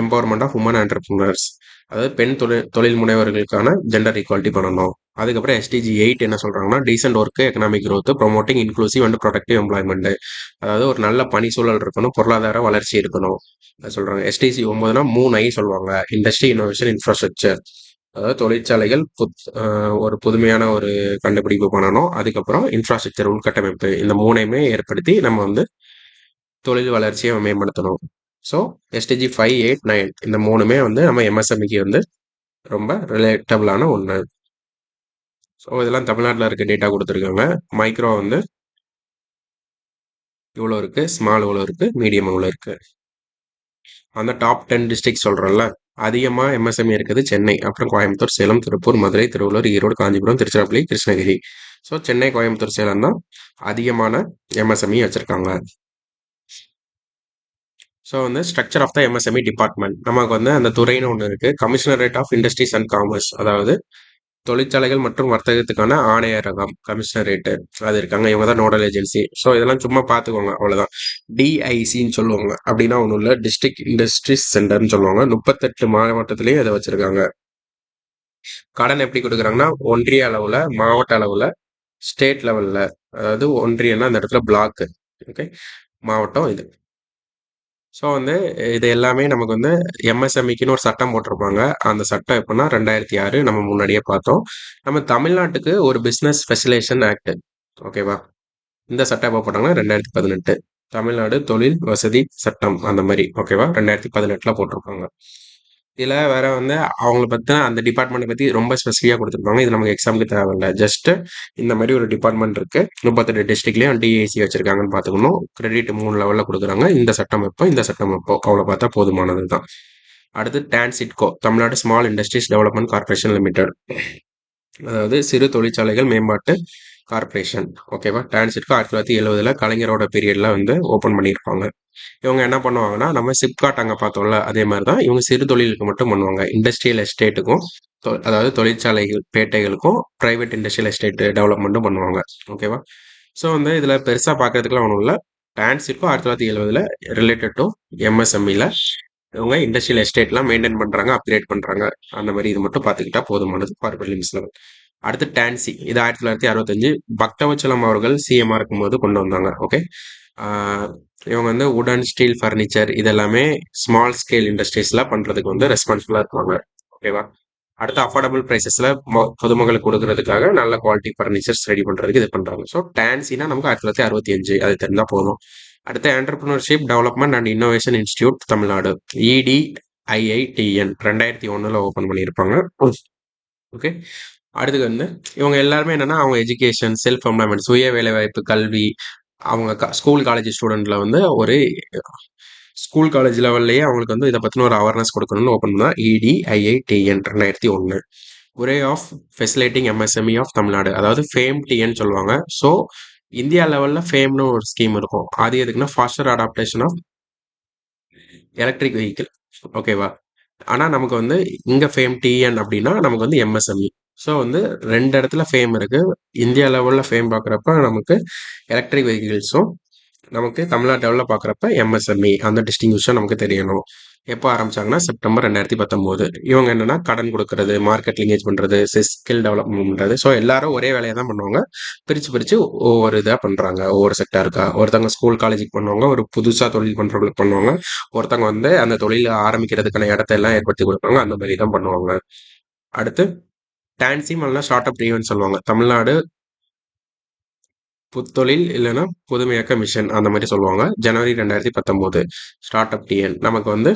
empowerment of women entrepreneurs, அதாவது பெண் தொழில் முனைவர்களுக்கான ஜெண்டர் ஈக்குவாலிட்டி பண்ணணும். அதுக்கப்புறம் எஸ்டிஜி 8 என்ன சொல்றாங்கன்னா, decent work, economic growth, promoting inclusive and productive employment, அதாவது ஒரு நல்ல பணி சூழல் இருக்கணும், பொருளாதார வளர்ச்சி இருக்கணும் சொல்றாங்க. எஸ்டிசி 9னா 3 I சொல்லுவாங்க, இண்டஸ்ட்ரி, இன்னோவேஷன், இன்ஃப்ராஸ்ட்ரக்சர், அதாவது தொழிற்சாலைகள் ஒரு புதுமையான ஒரு கண்டுபிடிப்பு பண்ணணும். அதுக்கப்புறம் இன்ஃப்ராஸ்ட்ரக்சர், உள்கட்டமைப்பு, இந்த 3ஐயுமே ஏற்படுத்தி நம்ம வந்து தொழில் வளர்ச்சியை மேம்படுத்தணும். ஸோ எஸ்டிஜி 5, 8, 9 இந்த 3மே வந்து நம்ம எம்எஸ்எம்இக்கு வந்து ரொம்ப ரிலேட்டபிளான ஒன்று. ஸோ இதெல்லாம் தமிழ்நாட்டில் இருக்க டேட்டா கொடுத்துருக்காங்க. மைக்ரோ வந்து இவ்வளோ இருக்கு, ஸ்மால் இவ்வளோ இருக்கு, மீடியம் இவ்வளோ இருக்கு. அந்த டாப் 10 டிஸ்ட்ரிக்ட் சொல்கிறோம்ல, அதிகமாக எம்எஸ்எம்இ இருக்குது சென்னை, அப்புறம் கோயம்புத்தூர், சேலம், திருப்பூர், மதுரை, திருவள்ளூர், ஈரோடு, காஞ்சிபுரம், திருச்சிராப்பள்ளி, கிருஷ்ணகிரி. ஸோ சென்னை, கோயம்புத்தூர், சேலம் தான் அதிகமான எம்எஸ்எம்இ வச்சிருக்காங்க. ஸோ வந்து structure of the MSME department, நமக்கு வந்து அந்த துறைன்னு ஒன்று இருக்குது. Commissionerate of industries and commerce, அதாவது தொழிற்சாலைகள் மற்றும் வர்த்தகத்துக்கான ஆணையரகம், கமிஷனரேட்டு அது இருக்காங்க. இவங்க தான் நோடல் ஏஜென்சி. ஸோ இதெல்லாம் சும்மா பார்த்துக்கோங்க, அவ்வளோதான். டிஐசின்னு சொல்லுவாங்க, அப்படின்னா ஒன்றும் இல்லை, டிஸ்ட்ரிக்ட் இண்டஸ்ட்ரீஸ் சென்டர்னு சொல்லுவாங்க. 38 மாவட்டத்திலேயே அதை வச்சிருக்காங்க. கடன் எப்படி கொடுக்குறாங்கன்னா, ஒன்றிய அளவில், மாவட்ட அளவில், ஸ்டேட் லெவலில், அதாவது ஒன்றியன்னா அந்த இடத்துல பிளாக், ஓகே, மாவட்டம் இது. ஸோ வந்து இது எல்லாமே நமக்கு வந்து எம்எஸ்எம்இக்குன்னு ஒரு சட்டம் போட்டிருப்பாங்க. அந்த சட்டம் எப்படின்னா 2006 நம்ம முன்னாடியே பார்த்தோம். நம்ம தமிழ்நாட்டுக்கு ஒரு பிஸ்னஸ் ஸ்பெஷலைசேஷன் ஆக்ட், ஓகேவா, இந்த சட்டம் எப்போ போட்டாங்கன்னா 2018 தமிழ்நாடு தொழில் வசதி சட்டம் அந்த மாதிரி, ஓகேவா, 2018ல் போட்டிருப்பாங்க. இதில் வேற வந்து அவங்கள பற்றின அந்த டிபார்ட்மெண்ட்டை பற்றி ரொம்ப ஸ்பெசிஃபிக்காக கொடுத்துருப்பாங்க. இது நமக்கு எக்ஸாமுக்கு தேவையில்ல. ஜஸ்ட் இந்த மாதிரி ஒரு டிபார்ட்மெண்ட் இருக்கு, 38 டிஸ்ட்ரிக்ட்லேயும் டிஏசி வச்சிருக்காங்கன்னு பார்த்துக்கணும். கிரெடிட் 3 லெவலில் கொடுக்குறாங்க. இந்த சட்டம் எப்போ, இந்த சட்டம் எப்போ, அவ்வளோ பார்த்தா போதுமானது தான். அடுத்து TANSIDCO, Tamil Nadu small industries development corporation limited, அதாவது சிறு தொழிற்சாலைகள் மேம்பாட்டு கார்பரேஷன். ஓகேவா? டான்சிட்கோ 1970 கலைஞரோட பீரியட்ல வந்து ஓப்பன் பண்ணியிருப்பாங்க. இவங்க என்ன பண்ணுவாங்கன்னா, நம்ம சிப்காட் அங்கே பார்த்தோம்ல, அதே மாதிரி தான் இவங்க சிறு தொழிலுக்கு மட்டும் பண்ணுவாங்க. இண்டஸ்ட்ரியல் எஸ்டேட்டுக்கும், அதாவது தொழிற்சாலைகள் பேட்டைகளுக்கும் பிரைவேட் இண்டஸ்ட்ரியல் எஸ்டேட் டெவலப்மெண்ட்டும் பண்ணுவாங்க. ஓகேவா? ஸோ வந்து இதில் பெருசாக பார்க்கறதுக்குலாம் ஒன்றும் இல்லை. டான்சிட்கோ 1970 ரிலேட்டட் டு எம்எஸ்எம்இல இவங்க இண்டஸ்ட்ரியல் எஸ்டேட்லாம் மெயின்டைன் பண்ணுறாங்க, அப்கிரேட் பண்ணுறாங்க. அந்த மாதிரி இது மட்டும் பார்த்துக்கிட்டா போதுமானது ஃபார் ப்ரிலிம்ஸ் லெவல். அடுத்து டான்சி, இது 1965 பக்தவச்சலம் அவர்கள் சிஎம்ஆ இருக்கும்போது கொண்டு வந்தாங்க. ஓகே, இவங்க வந்து உடன் ஸ்டீல் ஃபர்னிச்சர் இதெல்லாமே ஸ்மால் ஸ்கேல் இண்டஸ்ட்ரீஸ்ல பண்றதுக்கு வந்து ரெஸ்பான்சிபிளா இருப்பாங்க. ஓகேவா? அடுத்து அஃபோர்டபுள் ப்ரைசஸ்ல பொதுமக்களுக்கு கொடுக்கறதுக்காக நல்ல குவாலிட்டி ஃபர்னிச்சர்ஸ் ரெடி பண்றதுக்கு இது பண்றாங்க. ஸோ டான்சினா நமக்கு 1965 அது தெரிஞ்சா போதும். அடுத்து entrepreneurship development and innovation institute Tamil Nadu, EDIITN 2001 open பண்ணியிருப்பாங்க. ஓகே, அடுத்து வந்து இவங்க எல்லாருமே என்னன்னா அவங்க எஜுகேஷன், செல்ஃப் எம்ப்ளாய்மெண்ட், சுய வேலைவாய்ப்பு, கல்வி, அவங்க ஸ்கூல் காலேஜ் ஸ்டூடெண்ட்ல வந்து ஒரு ஸ்கூல் காலேஜ் லெவல்லையே அவங்களுக்கு வந்து இதை பற்றின ஒரு அவேர்னஸ் கொடுக்கணும்னு ஓப்பன் பண்ணால் EDIITN 2001. ஒரே of facilitating MSME of Tamil Nadu, அதாவது ஃபேம் டிஎன் சொல்லுவாங்க. ஸோ இந்தியா லெவலில் ஃபேம்னு ஒரு ஸ்கீம் இருக்கும். அது எதுக்குன்னா faster adoption of electric vehicle. ஓகேவா? ஆனால் நமக்கு வந்து இங்கே ஃபேம் டிஎன் அப்படின்னா நமக்கு வந்து எம்எஸ்எம்இ. ஸோ வந்து 2 இடத்துல ஃபேம் இருக்கு. இந்தியா லெவலில் ஃபேம் பார்க்குறப்ப நமக்கு எலக்ட்ரிக் வெஹிக்கிள்ஸும், நமக்கு தமிழ்நாடு லெவலில் பார்க்குறப்ப எம்எஸ்எம்இ, அந்த டிஸ்டிங்விஷன் நமக்கு தெரியணும். எப்போ ஆரம்பிச்சாங்கன்னா செப்டம்பர் 2019. இவங்க என்னன்னா கடன் கொடுக்கறது, மார்க்கெட் லிங்கேஜ் பண்றது, ஸ்கில் டெவலப்மெண்ட் பண்றது. ஸோ எல்லாரும் ஒரே வேலையை தான் பண்ணுவாங்க. பிரிச்சு பிரிச்சு ஒவ்வொரு இதாக பண்றாங்க, ஒவ்வொரு செக்டாருக்கா. ஒருத்தவங்க ஸ்கூல் காலேஜுக்கு பண்ணுவாங்க, ஒரு புதுசா தொழில் பண்றவங்களுக்கு பண்ணுவாங்க. ஒருத்தவங்க வந்து அந்த தொழில் ஆரம்பிக்கிறதுக்கான இடத்த எல்லாம் ஏற்படுத்தி கொடுப்பாங்க. அந்த மாதிரி தான் பண்ணுவாங்க. அடுத்து டான்சிம் அல்ல ஸ்டார்ட் அப் ஈவென்ட் சொல்லுவாங்க. தமிழ்நாடு புத்தொழில் இல்லைன்னா புதுமையாக்க மிஷன் அந்த மாதிரி சொல்லுவாங்க. ஜனவரி 2019 ஸ்டார்ட் அப் டிஎன். நமக்கு வந்து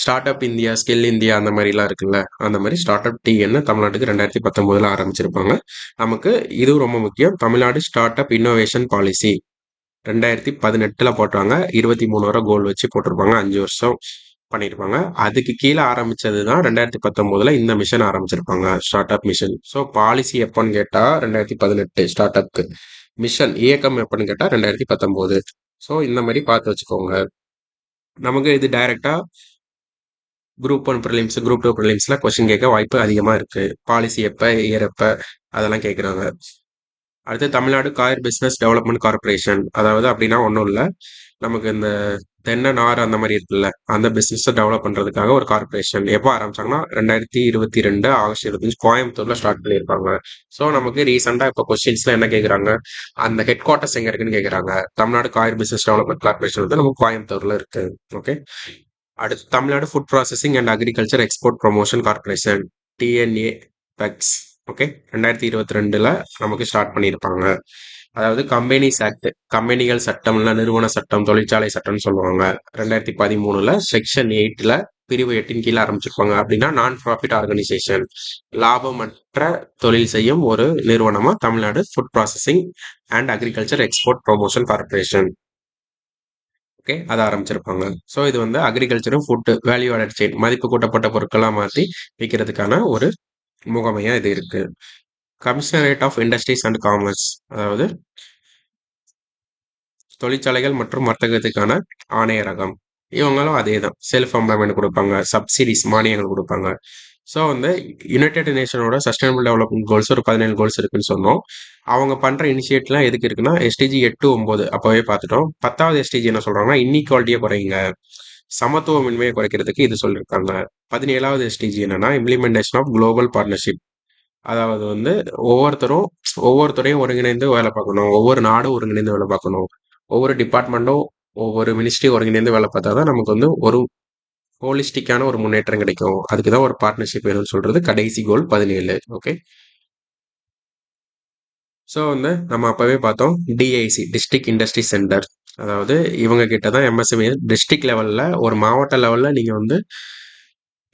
start up India, skill India அந்த மாதிரிலாம் இருக்குல்ல, அந்த மாதிரி ஸ்டார்ட் அப் டிஎன் தமிழ்நாட்டுக்கு 2019 ஆரம்பிச்சிருப்பாங்க. நமக்கு இதுவும் ரொம்ப முக்கியம். Tamil Nadu start up innovation policy 2018 போட்டாங்க. 23 வரை கோல் வச்சு போட்டிருப்பாங்க. 5 வருஷம் பண்ணியிருப்பாங்க. அதுக்கு கீழே ஆரம்பிச்சது தான் 2019 இந்த மிஷன் ஆரம்பிச்சிருப்பாங்க, startup mission. So policy எப்போன்னு கேட்டா 2018 ஸ்டார்ட் அப்க்கு, மிஷன் இயக்கம் எப்படின்னு கேட்டா 2019. ஸோ இந்த மாதிரி பார்த்து வச்சுக்கோங்க. நமக்கு இது டைரக்டா குரூப் 1 ப்ரிலிம்ஸ், குரூப் 2 ப்ரிலிம்ஸ்ல கொஸ்டின் கேட்க வாய்ப்பு அதிகமா இருக்கு. பாலிசி எப்ப, இயர் எப்ப, அதெல்லாம் கேட்குறாங்க. அடுத்து Tamil Nadu coir business development corporation, அதாவது அப்படின்னா ஒன்றும் இல்லை, நமக்கு இந்த தென்னை நார் அந்த மாதிரி இருக்குல்ல, அந்த பிசினஸை டெவலப் பண்றதுக்காக ஒரு கார்பரேஷன். எப்போ ஆரம்பிச்சாங்கன்னா 2022 ஆகஸ்ட் 25 கோயம்புத்தூர்ல ஸ்டார்ட் பண்ணியிருப்பாங்க. ஸோ நமக்கு ரீசெண்டா இப்போ கொஸ்டின்ஸ்ல என்ன கேட்குறாங்க, அந்த ஹெட் குவார்ட்டர்ஸ் எங்க இருக்குன்னு கேட்குறாங்க. Tamil Nadu coir business development corporation வந்து நமக்கு கோயம்புத்தூர்ல இருக்கு. ஓகே, அடுத்து Tamil Nadu food processing and agriculture export promotion corporation, TNA pegs. Okay, 2022 நமக்கு ஸ்டார்ட் பண்ணியிருப்பாங்க. அதாவது கம்பெனிஸ் ஆக்ட், கம்பெனிகள் சட்டம் இல்ல நிறுவன சட்டம், தொழிற்சாலை சட்டம்னு சொல்லுவாங்க. 2013 செக்ஷன் 8 பிரிவு 8 கீழே ஆரம்பிச்சிருப்பாங்க. அப்படின்னா நான் ப்ராஃபிட் ஆர்கனைசேஷன், லாபமற்ற தொழில் செய்யும் ஒரு நிறுவனமா Tamil Nadu food processing and agriculture export promotion corporation. Okay, அதை ஆரம்பிச்சிருப்பாங்க. ஸோ இது வந்து அக்ரிகல்ச்சரும் ஃபுட் வேல்யூ ஆடட் செயின், மதிப்பு கூட்டப்பட்ட பொருட்களாக மாற்றி விற்கிறதுக்கான ஒரு முகமையா இது இருக்கு. Commissionerate of industries and commerce, அதாவது தொழிற்சாலைகள் மற்றும் வர்த்தகத்துக்கான ஆணையரகம். இவங்களும் அதே தான், செல்ஃப் எம்ப்ளாய்மெண்ட் கொடுப்பாங்க, சப்சிடிஸ் மானியங்கள் கொடுப்பாங்க. ஸோ வந்து யுனைடெட் நேஷனோட சஸ்டைனபிள் டெவலப்மெண்ட் கோல்ஸ் ஒரு 17 கோல்ஸ் இருக்குன்னு சொன்னோம். அவங்க பண்ற இனிஷியேட்லாம் எதுக்கு இருக்குன்னா SDG 8, 9 அப்பவே பார்த்துட்டோம். 10வது SDG என்ன சொல்றாங்கன்னா இன்இக்வாலிட்டியை குறைங்க, சமத்துவமின்மையை குறைக்கிறதுக்கு இது சொல்லியிருக்காங்க. 17வது SDG என்னன்னா இம்ப்ளிமெண்டேஷன் ஆஃப் குளோபல் பார்ட்னர்ஷிப், அதாவது வந்து ஒவ்வொருத்தரும் ஒவ்வொருத்தரையும் ஒருங்கிணைந்து வேலை பார்க்கணும், ஒவ்வொரு நாடும் ஒருங்கிணைந்து வேலை பார்க்கணும், ஒவ்வொரு டிபார்ட்மெண்ட்டும் ஒவ்வொரு மினிஸ்ட்ரி ஒருங்கிணைந்து வேலை பார்த்தா தான் நமக்கு வந்து ஒரு ஹோலிஸ்டிக்கான ஒரு முன்னேற்றம் கிடைக்கும். அதுக்கு தான் ஒரு பார்ட்னர்ஷிப் வேணும்னு சொல்றது கடைசி கோல் 17. ஓகே, ஸோ வந்து நம்ம அப்பவே பார்த்தோம் DIC, டிஸ்ட்ரிக்ட் இண்டஸ்ட்ரி சென்டர். அதாவது இவங்க கிட்ட தான் MSME டிஸ்ட்ரிக்ட் லெவலில், ஒரு மாவட்ட லெவலில் நீங்கள் வந்து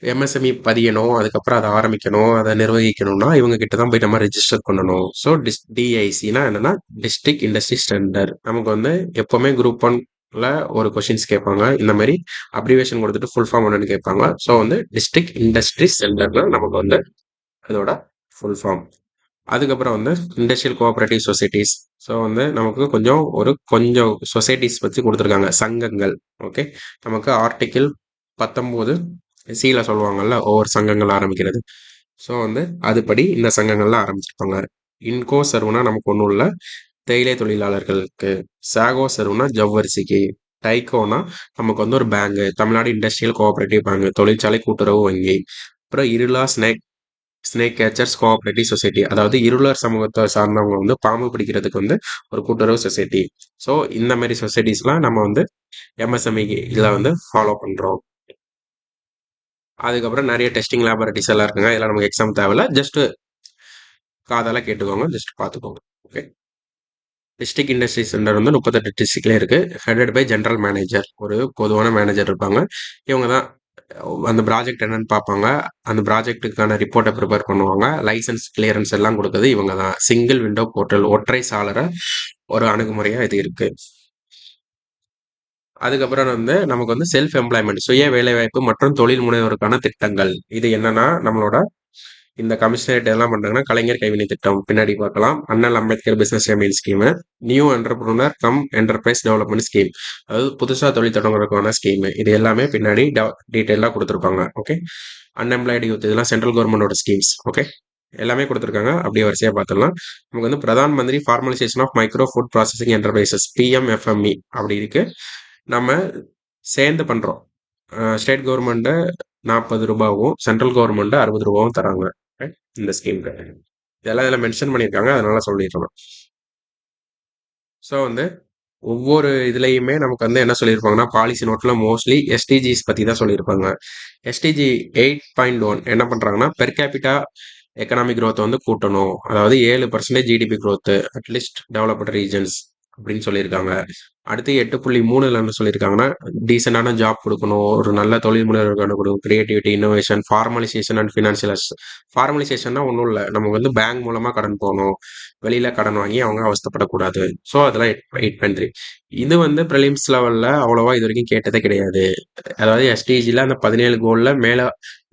எம்எஸ்எம்இ பதியணும், அதுக்கப்புறம் அதை ஆரம்பிக்கணும், அதை நிர்வகிக்கணும்னா இவங்க கிட்ட தான் போய் நம்ம ரெஜிஸ்டர் பண்ணணும். ஸோ டிஐசினா என்னன்னா டிஸ்ட்ரிக்ட் இண்டஸ்ட்ரி சென்டர். நமக்கு வந்து எப்பவுமே குரூப் ஒன்ல ஒரு கொஷின்ஸ் கேட்பாங்க, இந்த மாதிரி அப்ரிவேஷன் கொடுத்துட்டு ஃபுல் ஃபார்ம் என்னன்னு கேட்பாங்க. ஸோ வந்து டிஸ்ட்ரிக்ட் இண்டஸ்ட்ரி சென்டர்னா நமக்கு வந்து அதோட ஃபுல் ஃபார்ம். அதுக்கப்புறம் வந்து இண்டஸ்ட்ரியல் கோஆபரேட்டிவ் சொசைட்டிஸ். ஸோ வந்து நமக்கு கொஞ்சம் சொசைட்டிஸ் பற்றி கொடுத்துருக்காங்க, சங்கங்கள். ஓகே, நமக்கு ஆர்டிக்கிள் 19 சில சொல்லுவாங்கல்ல ஒவ்வொரு சங்கங்கள் ஆரம்பிக்கிறது. ஸோ வந்து அதுபடி இந்த சங்கங்கள்லாம் ஆரம்பிச்சிருப்பாங்க. இன்கோ சர்வ்னா நமக்கு ஒன்றும் இல்லை, தேயிலை தொழிலாளர்களுக்கு. சாகோ சர்வ்னா ஜவ்வரிசிக்கு. டைகோனா நமக்கு வந்து ஒரு bank, Tamil Nadu industrial cooperative bank, தொழிற்சாலை கூட்டுறவு வங்கி. அப்புறம் இருளா ஸ்னேக் கேச்சர்ஸ் கோஆபரேட்டிவ் சொசைட்டி, அதாவது இருளர் சமூகத்தை சார்ந்தவங்க வந்து பாம்பு பிடிக்கிறதுக்கு வந்து ஒரு கூட்டுறவு சொசைட்டி. ஸோ இந்த மாதிரி சொசைட்டிஸ்லாம் நம்ம வந்து எம்எஸ்எம்இ இதில் வந்து ஃபாலோ பண்ணுறோம். அதுக்கப்புறம் நிறைய டெஸ்டிங் லேபரேட்டரிஸ் எல்லாம் இருக்குங்க. இதெல்லாம் நமக்கு எக்ஸாம் தேவையில்ல, ஜஸ்ட் காதால கேட்டுக்கோங்க, ஜஸ்ட் பார்த்துக்கோங்க. ஓகே. டிஸ்ட்ரிக்ட் இண்டஸ்ட்ரி சென்டர் வந்து 38 டிஸ்ட்ரிக்ட்லேயே இருக்கு. ஹெடட் பை ஜென்ரல் மேனேஜர், ஒரு பொதுவான மேனேஜர் இருப்பாங்க. இவங்க தான் அந்த ப்ராஜெக்ட் என்னன்னு பார்ப்பாங்க, அந்த ப்ராஜெக்ட்டுக்கான ரிப்போர்ட்டை ப்ரிப்பேர் பண்ணுவாங்க, லைசன்ஸ் கிளியரன்ஸ் எல்லாம் கொடுக்குறது இவங்க தான். சிங்கிள் விண்டோ போர்ட்டல், ஒற்றை சாளர ஒரு அணுகுமுறையா இது இருக்கு. அதுக்கப்புறம் வந்து நமக்கு வந்து செல்ஃப் எம்ப்ளாய்மெண்ட், சுய வேலைவாய்ப்பு மற்றும் தொழில் முனைவோருக்கான திட்டங்கள். இது என்னன்னா நம்மளோட இந்த கமிஷனரேட் எல்லாம் பண்றாங்கன்னா கலைஞர் கைவினை திட்டம் பின்னாடி பார்க்கலாம், அண்ணல் அம்பேத்கர் பிசினஸ் எம்இன் scheme, new entrepreneur cum enterprise development scheme, அதாவது புதுசா தொழில் தொடங்குறதுக்கான ஸ்கீம். இது எல்லாமே பின்னாடி டீட்டெயிலாக கொடுத்துருப்பாங்க. ஓகே. அன்எம்ப்ளாய்டு யூத், இதெல்லாம் சென்ட்ரல் கவர்மெண்டோட ஸ்கீம்ஸ். ஓகே, எல்லாமே கொடுத்துருக்காங்க, அப்படியே வரிசையா பார்த்துடலாம். நமக்கு வந்து Pradhan Mantri formalisation of micro food processing enterprises, PMFME அப்படி இருக்கு. நம்ம சேர்ந்து பண்றோம். ஸ்டேட் கவர்மெண்ட் 40 ரூபாவும் சென்ட்ரல் கவர்மெண்ட் 60 ரூபாவும் தராங்க. Okay? இந்த ஸ்கீம்க்கு இதெல்லாம் இதில் மென்ஷன் பண்ணியிருக்காங்க, அதனால சொல்லிடுறோம். ஸோ வந்து ஒவ்வொரு இதுலையுமே நமக்கு வந்து என்ன சொல்லியிருப்பாங்கன்னா, பாலிசி நோட்ல மோஸ்ட்லி எஸ்டிஜிஸ் பத்தி தான் சொல்லியிருப்பாங்க. எஸ்டிஜி 8.1 என்ன பண்றாங்கன்னா, பெர் கேபிட்டா எக்கனாமிக் growth வந்து கூட்டணும், அதாவது 7% GDP growth at least developed regions அப்படின்னு சொல்லியிருக்காங்க. அடுத்து 8.3ல என்ன சொல்லியிருக்காங்கன்னா, டீசெண்டான ஜாப் கொடுக்கணும், ஒரு நல்ல தொழில் முனைவோருக்கான கொடுக்கணும், creativity, innovation, formalisation and financial ஃபார்மலைசேஷன்னா ஒன்றும் இல்லை, நமக்கு வந்து பேங்க் மூலமா கடன் போகணும், வெளியில கடன் வாங்கி அவங்க அவஸ்தைப்படக்கூடாது. ஸோ அதெல்லாம் 8.3. இது வந்து ப்ரிலிம்ஸ் லெவல்ல அவ்வளோவா இது வரைக்கும் கேட்டதே கிடையாது. அதாவது எஸ்டிஜியில் அந்த 17 கோல்ல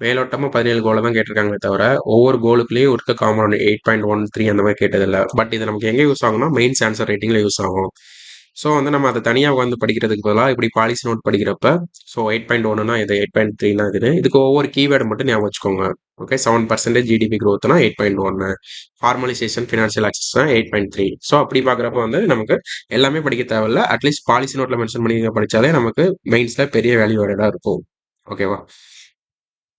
மேலோட்டமா 17 கோலை தான் கேட்டிருக்காங்களே தவிர ஒவ்வொரு கோலுக்குள்ளேயும் இருக்க காமன் 8.13 அந்த மாதிரி கேட்டதில்லை. பட் இது நமக்கு எங்கே யூஸ் ஆகும்னா மெயின்ஸ் ஆன்சர் ரைட்டிங்ல யூஸ் ஆகும். ஸோ வந்து நம்ம அதை தனியாக உட்காந்து படிக்கிறதுக்கு பதிலாக இப்படி பாலிசி நோட் படிக்கிறப்ப, ஸோ 8.1னா இது 8.3னா இதுக்கு ஒவ்வொரு கீவேர்டு மட்டும் ஞாபகம் வச்சுக்கோங்க. ஓகே, 7% ஜிடிபி growthனா 8.1, ஃபார்மலைசேஷன் ஃபினான்ஷியல் ஆக்சஸ்னா 8.3. ஸோ அப்படி பார்க்குறப்ப வந்து நமக்கு எல்லாமே படிக்க தேவையில்ல, அட்லீஸ்ட் பாலிசி நோட்டில் மென்ஷன் பண்ணி படித்தாலே நமக்கு மெயின்ஸில் பெரிய வேல்யூ ஆடடாக இருக்கும். ஓகேவா.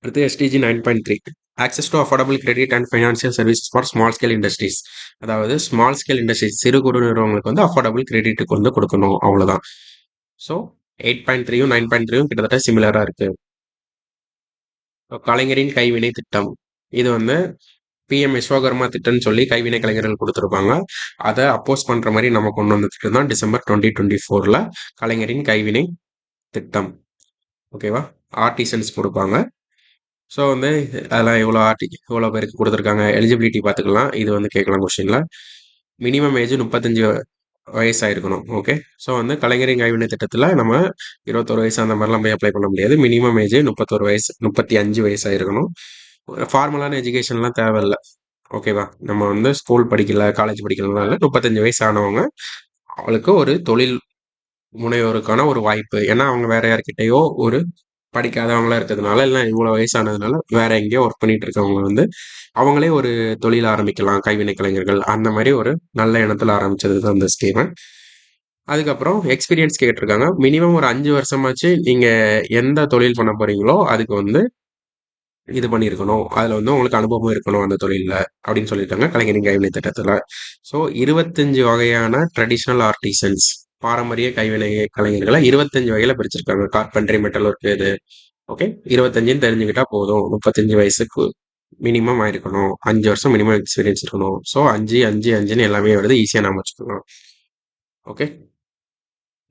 அடுத்து SDG 9.3, access to affordable credit and financial services for small scale industries. அதாவது ஸ்மால் ஸ்கேல் இண்டஸ்ட்ரீஸ், சிறு குறு நிறுவனங்களுக்கு வந்து அஃபோர்டபுள் கிரெடிட்டுக்கு வந்து கொடுக்கணும், அவ்வளோதான். ஸோ 8.3யும் 9.3யும் கிட்டத்தட்ட சிமிலராக இருக்கு. கலைஞரின் கைவினை திட்டம், இது வந்து பிஎம் விஸ்வகர்மா திட்டம்னு சொல்லி கைவினை கலைஞர்கள் கொடுத்துருப்பாங்க. அதை அப்போஸ் பண்ற மாதிரி நம்ம கொண்டு வந்த திட்டம் தான் டிசம்பர் 2024ல கலைஞரின் கைவினை திட்டம். ஓகேவா. ஆர்டிசன்ஸ் கொடுப்பாங்க. ஸோ வந்து அதெல்லாம் எவ்வளோ பேருக்கு கொடுத்துருக்காங்க, எலிஜிபிலிட்டி பார்த்துக்கலாம். இது வந்து கேட்கலாம் கொஸ்டின்ல. Minimum age 35 வயசாயிருக்கணும். ஓகே. ஸோ வந்து கலைஞரின் கைவினை திட்டத்தில் நம்ம 21 வயசு அந்த மாதிரிலாம் போய் அப்ளை பண்ண முடியாது. மினிமம் ஏஜ் 31 வயசு, 35 வயசாயிருக்கணும். ஃபார்மலான எஜுகேஷன்லாம் தேவையில்லை. ஓகேவா. நம்ம வந்து ஸ்கூல் படிக்கல, காலேஜ் படிக்கலாம் இல்லை, 35 வயசு ஆனவங்க அவளுக்கு ஒரு தொழில் முனைவோருக்கான ஒரு வாய்ப்பு. ஏன்னா அவங்க வேற யார்கிட்டயோ ஒரு படிக்காதவங்களா இருக்கிறதுனால, இல்லை இவ்வளோ வயசானதுனால வேற எங்கேயோ ஒர்க் பண்ணிட்டு இருக்கவங்க வந்து அவங்களே ஒரு தொழில் ஆரம்பிக்கலாம், கைவினை கலைஞர்கள். அந்த மாதிரி ஒரு நல்ல எண்ணத்துல ஆரம்பிச்சது தான் இந்த ஸ்கீம். அதுக்கப்புறம் எக்ஸ்பீரியன்ஸ் கேட்டிருக்காங்க. மினிமம் ஒரு 5 வருஷமாச்சு நீங்க எந்த தொழில் பண்ண போறீங்களோ அதுக்கு வந்து இது பண்ணியிருக்கணும், அதுல வந்து உங்களுக்கு அனுபவம் இருக்கணும் அந்த தொழில்ல அப்படின்னு சொல்லியிருக்காங்க கலைஞரின் கைவினை திட்டத்துல. ஸோ 25 வகையான ட்ரெடிஷ்னல் ஆர்டிசன்ஸ், பாரம்பரிய கைவினை கலைஞர்களை 25 வகையில பிரிச்சிருக்காங்க. கார்பென்ட்ரி, மெட்டல் ஒர்க், இது. ஓகே. 25ன்னு தெரிஞ்சுக்கிட்டா போதும். 35 வயசுக்கு மினிமம் ஆயிருக்கணும், 5 வருஷம் மினிமம் எக்ஸ்பீரியன்ஸ் இருக்கணும். ஸோ 5 5 5ன்னு எல்லாமே வருது, ஈஸியா நாம வச்சுக்கணும். ஓகே.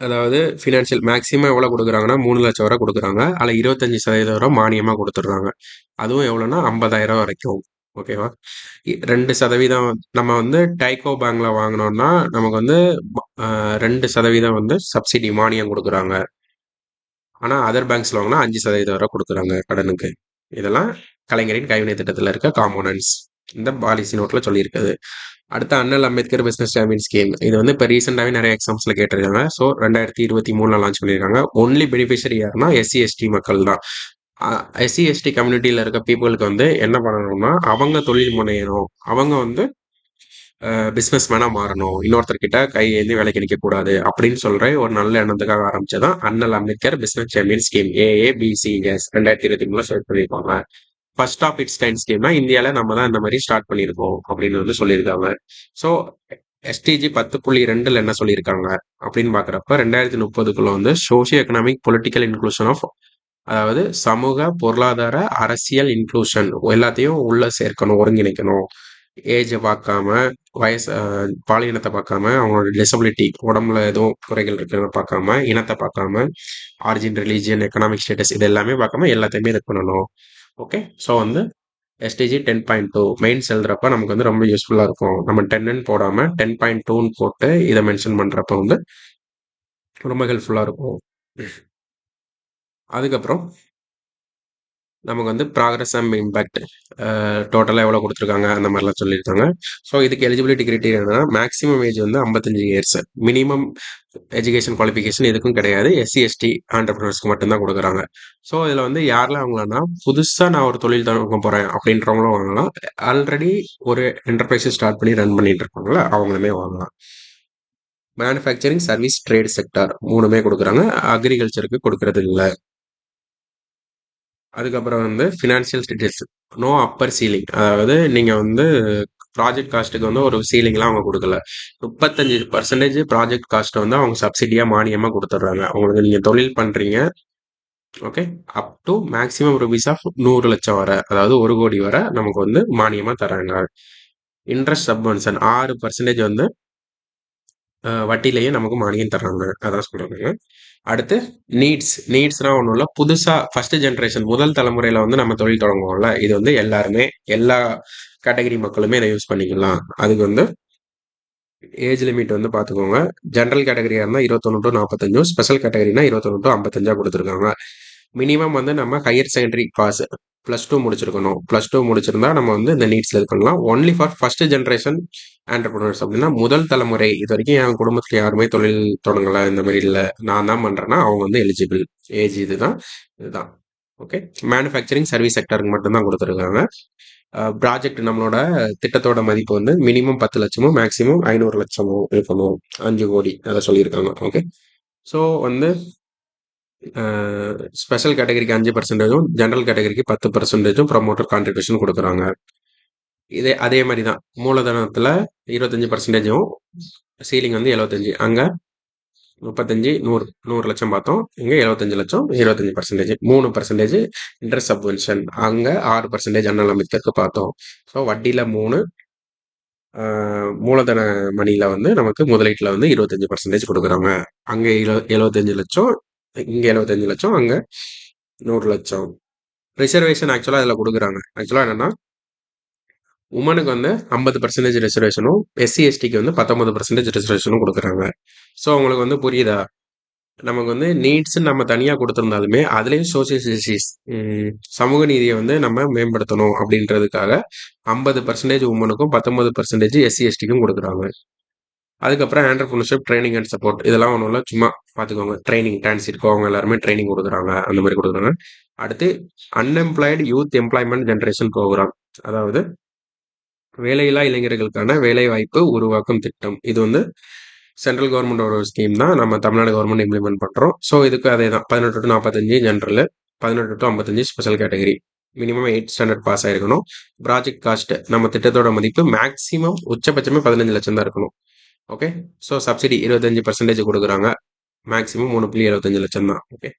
அதாவது ஃபினான்ஷியல் மேக்ஸிமம் எவ்வளோ கொடுக்குறாங்கன்னா 3 லட்சம் வரை கொடுக்குறாங்க. அதில் 25% வரை மானியமாக கொடுத்துட்றாங்க. அதுவும் எவ்வளோன்னா 50,000 வரைக்கும். ஓகேவா? 2% நம்ம வந்து டைகோ பேங்க்ல வாங்கினோம்னா நமக்கு வந்து 2% வந்து சப்சிடி மானியம் கொடுக்குறாங்க. ஆனால் அதர் பேங்க்ஸ்ல வாங்கினா 5% வரை கொடுக்குறாங்க கடனுக்கு. இதெல்லாம் கலைஞரின் கைவினை திட்டத்தில் இருக்க காம்போனன்ட்ஸ். இந்த பாலிசி நோட்ல சொல்லியிருக்குது. அடுத்து அண்ணல் அம்பேத்கர் பிசினஸ் சாம்பியன் ஸ்கீம். இது வந்து இப்போ ரீசெண்டாகவே நிறைய எக்ஸாம்ஸ்ல கேட்டிருக்காங்க. ஸோ 2023 லான்ச் பண்ணியிருக்காங்க. ஒன்லி பெனிஃபிஷரி யாருன்னா எஸ்சி எஸ்டி மக்கள் தான். எஸ்சி எஸ்டி கம்யூனிட்டியில் இருக்க பீப்புளுக்கு வந்து என்ன பண்ணணும்னா அவங்க தொழில் முனையணும். அவங்க வந்து பிஸ்னஸ் மேனாக மாறணும். இன்னொருத்தர்கிட்ட கை ஏந்தி வேலைக்கு நிற்க கூடாது அப்படின்னு சொல்ற ஒரு நல்ல எண்ணத்துக்காக ஆரம்பிச்சதான் அண்ணல் Ambedkar business champion scheme AABCS 2023 start பண்ணியிருக்காங்க. ஃபர்ஸ்ட் ஆஃப் இட்ஸ் கைண்ட் ஸ்கீம்னா இந்தியாவில் நம்ம தான் இந்த மாதிரி ஸ்டார்ட் பண்ணியிருக்கோம் அப்படின்னு வந்து சொல்லியிருக்காங்க. ஸோ SDG 10.2ல என்ன சொல்லியிருக்காங்க அப்படின்னு பார்க்குறப்ப 2030க்குள்ள வந்து socio economic political inclusion of, அதாவது சமூக பொருளாதார அரசியல் இன்க்ளூஷன் எல்லாத்தையும் உள்ள சேர்க்கணும், ஒருங்கிணைக்கணும். ஏஜை பார்க்காம, வயசு, பாலினத்தை பார்க்காம, அவங்களோட டிசபிலிட்டி உடம்புல எதுவும் குறைகள் இருக்கிறத பார்க்காம, இனத்தை பார்க்காம, ஆரிஜின், ரிலீஜியன், எக்கனாமிக் ஸ்டேட்டஸ் இது எல்லாமே பார்க்காம எல்லாத்தையுமே இது பண்ணணும். ஓகே, ஸோ வந்து SDG 10.2 மெயின்ஸ் எழுதுறப்ப நமக்கு வந்து ரொம்ப யூஸ்ஃபுல்லாக இருக்கும். நம்ம 10ன்னு போடாமல் 10.2ன்னு போட்டு இதை மென்ஷன் பண்ணுறப்ப வந்து ரொம்ப ஹெல்ப்ஃபுல்லாக இருக்கும். அதுக்கப்புறம் நமக்கு வந்து ப்ராக்ரஸ் அண்ட் இம்பேக்ட் டோட்டலாக எவ்வளோ கொடுத்துருக்காங்க அந்த மாதிரிலாம் சொல்லியிருக்காங்க. ஸோ இதுக்கு எலிஜிபிலிட்டி கிரைட்டீரியா என்னன்னா மேக்ஸிமம் ஏஜ் வந்து 55 இயர்ஸ், மினிமம் எஜுகேஷன் குவாலிஃபிகேஷன் எதுக்கும் கிடையாது. SC ST ஆண்டர்பிரினர்ஸ்க்கு மட்டும்தான் கொடுக்குறாங்க. ஸோ இதில் வந்து யாரெல்லாம் வாங்கலாம்னா புதுசாக நான் ஒரு தொழில் தொடங்க போகிறேன் அப்படின்றவங்களும் வாங்கலாம். ஆல்ரெடி ஒரு என்டர்பிரைஸை ஸ்டார்ட் பண்ணி ரன் பண்ணிட்டு இருப்பாங்களா அவங்களுமே வாங்கலாம். மேனுஃபேக்சரிங், சர்வீஸ், ட்ரேட் செக்டார் 3மே கொடுக்குறாங்க. அக்ரிகல்ச்சருக்கு கொடுக்கறது இல்லை. அதுக்கப்புறம் வந்து financial status no upper ceiling, அதாவது நீங்கள் வந்து ப்ராஜெக்ட் காஸ்ட்டுக்கு வந்து ஒரு சீலிங்லாம் அவங்க கொடுக்கல. 35% ப்ராஜெக்ட் காஸ்ட்டை வந்து அவங்க சப்சிடியாக மானியமாக கொடுத்துட்றாங்க. உங்களுக்கு நீங்கள் தொழில் பண்ணுறீங்க, okay, up to maximum rupees of 100 லட்சம் வரை, அதாவது 1 கோடி வரை நமக்கு வந்து மானியமாக தராங்க. இன்ட்ரெஸ்ட் சப்வென்ஷன் 6% வந்து வட்டியிலேயே நமக்கு மானியம் தர்றாங்க. அதான் சொல்றாங்க. அடுத்து நீட்ஸ்னா ஒன்றும் இல்லை, புதுசாக ஃபர்ஸ்ட் ஜென்ரேஷன் முதல் தலைமுறையில் வந்து நம்ம தொழில் தொடங்குவோம்ல, இது வந்து எல்லாருமே எல்லா கேட்டகரி மக்களுமே இதை யூஸ் பண்ணிக்கலாம். அதுக்கு வந்து ஏஜ் லிமிட் வந்து பார்த்துக்கோங்க. ஜென்ரல் கேட்டகரியாக இருந்தால் 21 டு 45, ஸ்பெஷல் கேட்டகரினா 21 டு 55 கொடுத்துருக்காங்க. மினிமம் வந்து நம்ம ஹையர் செகண்டரி பாஸ் +2 முடிச்சிருக்கணும். +2 முடிச்சிருந்தா நம்ம வந்து இந்த நீட்ஸில் இது பண்ணலாம். Only for first generation entrepreneurs அப்படின்னா முதல் தலைமுறை, இது வரைக்கும் என் குடும்பத்தில் யாருமே தொழில் தொடங்கலை இந்த மாதிரி இல்லை, நான் தான் பண்ணுறேன்னா அவங்க வந்து எலிஜிபிள். ஏஜ் இதுதான். ஓகே, மேனுஃபேக்சரிங் சர்வீஸ் செக்டருக்கு மட்டும்தான் கொடுத்துருக்காங்க. ப்ராஜெக்ட் நம்மளோட திட்டத்தோட மதிப்பு வந்து மினிமம் 10 லட்சமும் மேக்ஸிமம் 500 லட்சமும் இருக்கணும். 5 கோடி அதை சொல்லியிருக்காங்க. ஓகே, ஸோ வந்து ஸ்பெஷல் கேட்டகரிக்கு 5%, ஜென்ரல் கேட்டகரிக்கு 10% ப்ரமோட்டர் கான்ட்ரிபியூஷன் கொடுக்குறாங்க. அதே மாதிரி தான் மூலதனத்தில் 25%, சீலிங் வந்து 75, அங்கே 35, 100 லட்சம் பார்த்தோம், இங்கே 75 லட்சம், 25%, 3% இன்ட்ரெஸ்ட் சப்வென்ஷன், அங்கே 6% அண்ணல் அம்பேத்கருக்கு பார்த்தோம். ஸோ வட்டியில் 3, மூலதன மணியில் வந்து நமக்கு முதலீட்டில் வந்து 25% கொடுக்குறாங்க. அங்கே 75 லட்சம், இங்கே 75 லட்சம், அங்கே 100 லட்சம். ரிசர்வேஷன் ஆக்சுவலாக அதில் கொடுக்குறாங்க. ஆக்சுவலாக என்னன்னா உமனுக்கு வந்து 50% ரிசர்வேஷனும், SC STக்கு வந்து 19% ரிசர்வேஷனும் கொடுக்குறாங்க. ஸோ உங்களுக்கு வந்து புரியுதா? நமக்கு வந்து நீட்ஸ் நம்ம தனியாக கொடுத்துருந்தாலுமே அதுலேயும் சோசியல் ஜஸ்டிஸ், சமூக நீதியை வந்து நம்ம மேம்படுத்தணும் அப்படின்றதுக்காக 50% உமனுக்கும் 19% SC STக்கும் கொடுக்குறாங்க. அதுக்கப்புறம் ஆண்டர்பிரினர்ஷிப் ட்ரைனிங் அண்ட் சப்போர்ட் இதெல்லாம் ஒன்றும் இல்லை, சும்மா பார்த்துக்கோங்க. ட்ரைனிங் டான்ஸ் இருக்கோ அவங்க எல்லாருமே ட்ரைனிங் கொடுக்குறாங்க, அந்த மாதிரி கொடுக்குறாங்க. அடுத்து unemployed youth employment generation program, அதாவது வேலையில்லா இளைஞர்களுக்கான வேலைவாய்ப்பு உருவாக்கும் திட்டம். இது வந்து சென்ட்ரல் கவர்மெண்டோட ஸ்கீம் தான், நம்ம தமிழ்நாடு கவர்மெண்ட் இம்ப்ளிமெண்ட் பண்ணுறோம். ஸோ இதுக்கு அதே தான் 18 to 45 general, 18 to 55 special category, minimum 8th standard pass ஆயிருக்கணும். ப்ராஜெக்ட் காஸ்ட் நம்ம திட்டத்தோட மதிப்பு மேக்ஸிமம் உச்சபட்சமே 15 லட்சம் தான் இருக்கணும். ஓகே, ஸோ சப்சிடி 25% கொடுக்குறாங்க, மேக்ஸிமம் 3.75 லட்சம் தான். Okay,